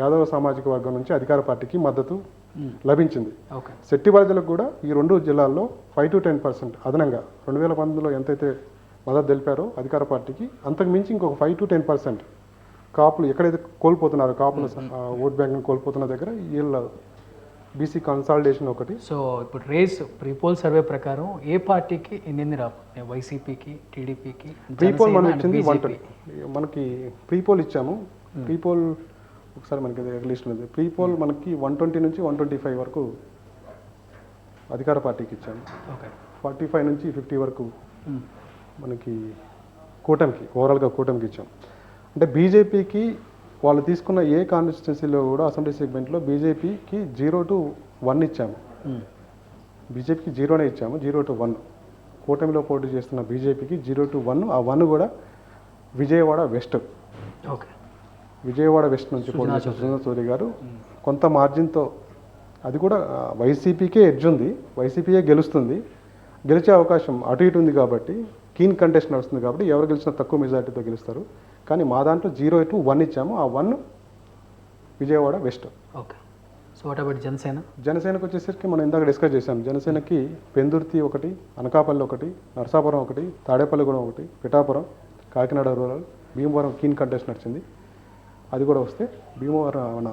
యాదవ సామాజిక వర్గం నుంచి అధికార పార్టీకి మద్దతు లభించింది. శెట్టి బలజలకు కూడా ఈ 2 జిల్లాల్లో 5 to 10% అదనంగా 2019లో ఎంతైతే మద్దతు తెలిపారో అధికార పార్టీకి, అంతకు మించి ఇంకొక 5 to 10% కాపులు ఎక్కడైతే కోల్పోతున్నారో, కాపుల ఓట్ బ్యాంక్ని కోల్పోతున్న దగ్గర వీళ్ళ బీసీ కన్సాలిడేషన్ ఒకటి. సో ఇప్పుడు రేస్ ప్రీపోల్ సర్వే ప్రకారం ఏ పార్టీకి ఎన్ని రాబోతున్నాయి? వైసీపీకి, టీడీపీకి, ప్రీపోల్ మనం ఇచ్చింది 120. మనకి ప్రీపోల్ ఇచ్చాము. ప్రీపోల్ ఒకసారి మనకి లిస్ట్ ఉంది. ప్రీపోల్ మనకి 120 నుంచి 125 వరకు అధికార పార్టీకి ఇచ్చాము. ఓకే. 45 నుంచి 50 వరకు మనకి కూటమికి, ఓవరాల్గా కూటమికి ఇచ్చాం. అంటే బీజేపీకి వాళ్ళు తీసుకున్న ఏ కాన్స్టిట్యున్సీలో కూడా అసెంబ్లీ సెగ్మెంట్లో బీజేపీకి 0 to 1 ఇచ్చాము. బీజేపీకి 0నే ఇచ్చాము, 0 to 1. కూటమిలో పోటీ చేస్తున్న బీజేపీకి 0 to 1. ఆ 1 కూడా Vijayawada west. Okay. Vijayawada west నుంచి పోటీ చేసిన సుజనా చౌదరి గారు కొంత మార్జిన్తో, అది కూడా వైసీపీకే ఎడ్జ్ ఉంది, వైసీపీయే గెలుస్తుంది, గెలిచే అవకాశం అటు ఇటు ఉంది కాబట్టి కీన్ కంటెస్ట్ నడుస్తుంది కాబట్టి ఎవరు గెలిచినా తక్కువ మెజార్టీతో గెలుస్తారు. కానీ మా దాంట్లో 0 to 1 ఇచ్చాము. ఆ 1 Vijayawada west. Okay. So what about Janasena? జనసేనకు వచ్చేసరికి మనం ఇందాక డిస్కస్ చేసాం. జనసేనకి పెందుర్తి ఒకటి, అనకాపల్లి ఒకటి, నరసాపురం ఒకటి, తాడేపల్లిగూడెం ఒకటి, Pithapuram, Kakinada rural, Bhimavaram keen contest నడిచింది. అది కూడా వస్తే భీమవరం మన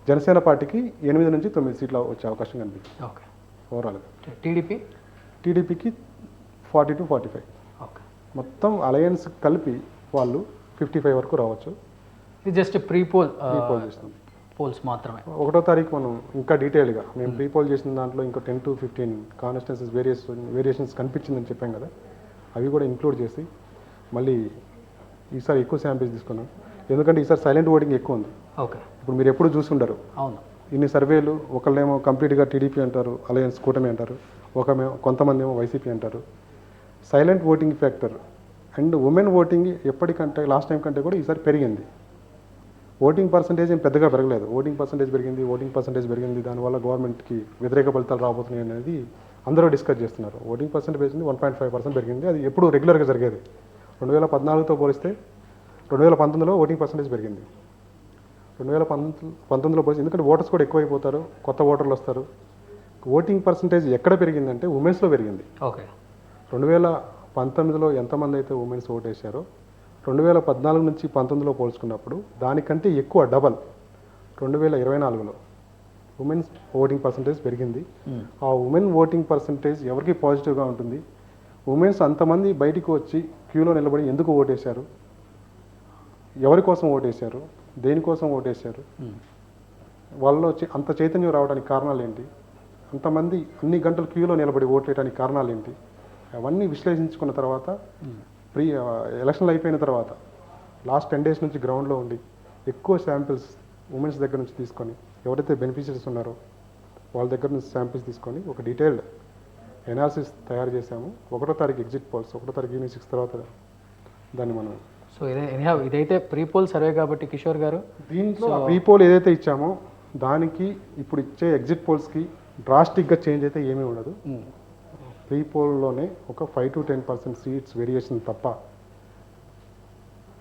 జనసేన పార్టీకి 8 నుంచి 9 సీట్లు వచ్చే అవకాశం కనిపిస్తుంది ఓకే ఓవరాల్గా. టీడీపీకి 40 to 45. ఓకే. మొత్తం అలయన్స్ కలిపి వాళ్ళు 55 వరకు రావచ్చు. ఇది జస్ట్ ప్రీపోల్ ప్రీపోల్ చేస్తాం, పోల్స్ మాత్రమే. 1వ తారీఖు మనం ఇంకా డీటెయిల్గా మేము ప్రీపోల్ చేసిన దాంట్లో ఇంకా 10 to 15 కాన్స్టిట్యున్సీస్ వేరియేషన్స్ కనిపించిందని చెప్పాం కదా, అవి కూడా ఇంక్లూడ్ చేసి మళ్ళీ ఈసారి ఎక్కువ శాంపిల్స్ తీసుకున్నాం. ఎందుకంటే ఈసారి సైలెంట్ ఓటింగ్ ఎక్కువ ఉంది. ఓకే. ఇప్పుడు మీరు ఎప్పుడు చూసుండరు, అవును, ఇన్ని సర్వేలు ఒకళ్ళేమో కంప్లీట్గా టీడీపీ అంటారు, అలయన్స్ కూటమి అంటారు, కొంతమంది ఏమో వైసీపీ అంటారు. Silent voting factor and women voting ఎప్పటికంటే లాస్ట్ టైం కంటే కూడా ఈసారి పెరిగింది. ఓటింగ్ పర్సంటేజ్ ఏం పెద్దగా పెరగలేదు, ఓటింగ్ పర్సంటేజ్ పెరిగింది. దానివల్ల గవర్నమెంట్కి వ్యతిరేక ఫలితాలు రాబోతున్నాయి అనేది అందరూ డిస్కస్ చేస్తున్నారు. ఓటింగ్ పర్సంటేజ్ 1.5% పెరిగింది. అది ఎప్పుడు రెగ్యులర్గా జరిగేది. 2014తో పోలిస్తే 2019లో ఓటింగ్ పర్సంటేజ్ పెరిగింది. 2019లో పోలిస్తే, ఎందుకంటే ఓటర్స్ కూడా ఎక్కువైపోతారు, కొత్త ఓటర్లు వస్తారు. ఓటింగ్ పర్సంటేజ్ ఎక్కడ పెరిగిందంటే ఉమెన్స్లో పెరిగింది. ఓకే. 2019లో ఎంతమంది అయితే ఉమెన్స్ ఓట్ వేశారో 2014 నుంచి 19లో పోల్చుకున్నప్పుడు దానికంటే ఎక్కువ డబల్ 2024లో ఉమెన్స్ ఓటింగ్ పర్సంటేజ్ పెరిగింది. ఆ ఉమెన్ ఓటింగ్ పర్సంటేజ్ ఎవరికి పాజిటివ్గా ఉంటుంది? ఉమెన్స్ అంతమంది బయటికి వచ్చి క్యూలో నిలబడి ఎందుకు ఓటేశారు, ఎవరి కోసం ఓటేశారు, దేనికోసం ఓటేశారు, వాళ్ళలో అంత చైతన్యం రావడానికి కారణాలు ఏంటి, అంతమంది అన్ని గంటలు క్యూలో నిలబడి ఓటేయడానికి కారణాలు ఏంటి, అవన్నీ విశ్లేషించుకున్న తర్వాత ఎలక్షన్లు అయిపోయిన తర్వాత లాస్ట్ 10 days నుంచి గ్రౌండ్లో ఉండి ఎక్కువ శాంపిల్స్ ఉమెన్స్ దగ్గర నుంచి తీసుకొని, ఎవరైతే బెనిఫిషరీస్ ఉన్నారో వాళ్ళ దగ్గర నుంచి శాంపిల్స్ తీసుకొని ఒక డీటెయిల్డ్ ఎనాలిసిస్ తయారు చేశాము. 1వ తారీఖు ఎగ్జిట్ పోల్స్, 1వ తారీఖు ఈవినింగ్ 6 తర్వాత దాన్ని మనం. సో ఇదైతే ప్రీపోల్ సర్వే కాబట్టి కిషోర్ గారు, దీంట్లో ప్రీపోల్ ఏదైతే ఇచ్చామో దానికి ఇప్పుడు ఇచ్చే ఎగ్జిట్ పోల్స్కి డ్రాస్టిక్గా చేంజ్ అయితే ఏమీ ఉండదు. ప్రీపోల్లోనే ఒక 5 to 10% సీట్స్ వేరియేషన్ తప్ప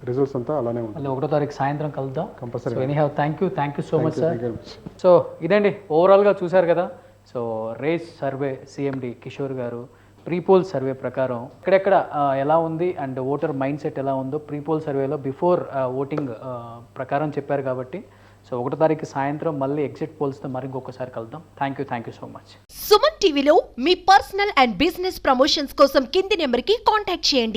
రిజల్ట్స్ అంతా అలానే ఉంటుంది. 1వ తారీఖు సాయంత్రం కలుద్దాం compulsory. Thank you so much sir. So ఇదండి ఓవరాల్గా చూశారు కదా. So race survey CMD Kishore గారు ప్రీపోల్ సర్వే ప్రకారం ఎక్కడెక్కడ ఎలా ఉంది అండ్ ఓటర్ మైండ్ సెట్ ఎలా ఉందో ప్రీపోల్ సర్వేలో బిఫోర్ ఓటింగ్ ప్రకారం చెప్పారు కాబట్టి, సో 1వ తారీఖు సాయంత్రం మళ్ళీ ఎగ్జిట్ పోల్స్తో మరి ఇంకొకసారి కలుద్దాం. Thank you so much. Suman టీవీలో మీ పర్సనల్ అండ్ బిజినెస్ ప్రమోషన్స్ కోసం కింది నెంబర్కి కాంటాక్ట్ చేయండి.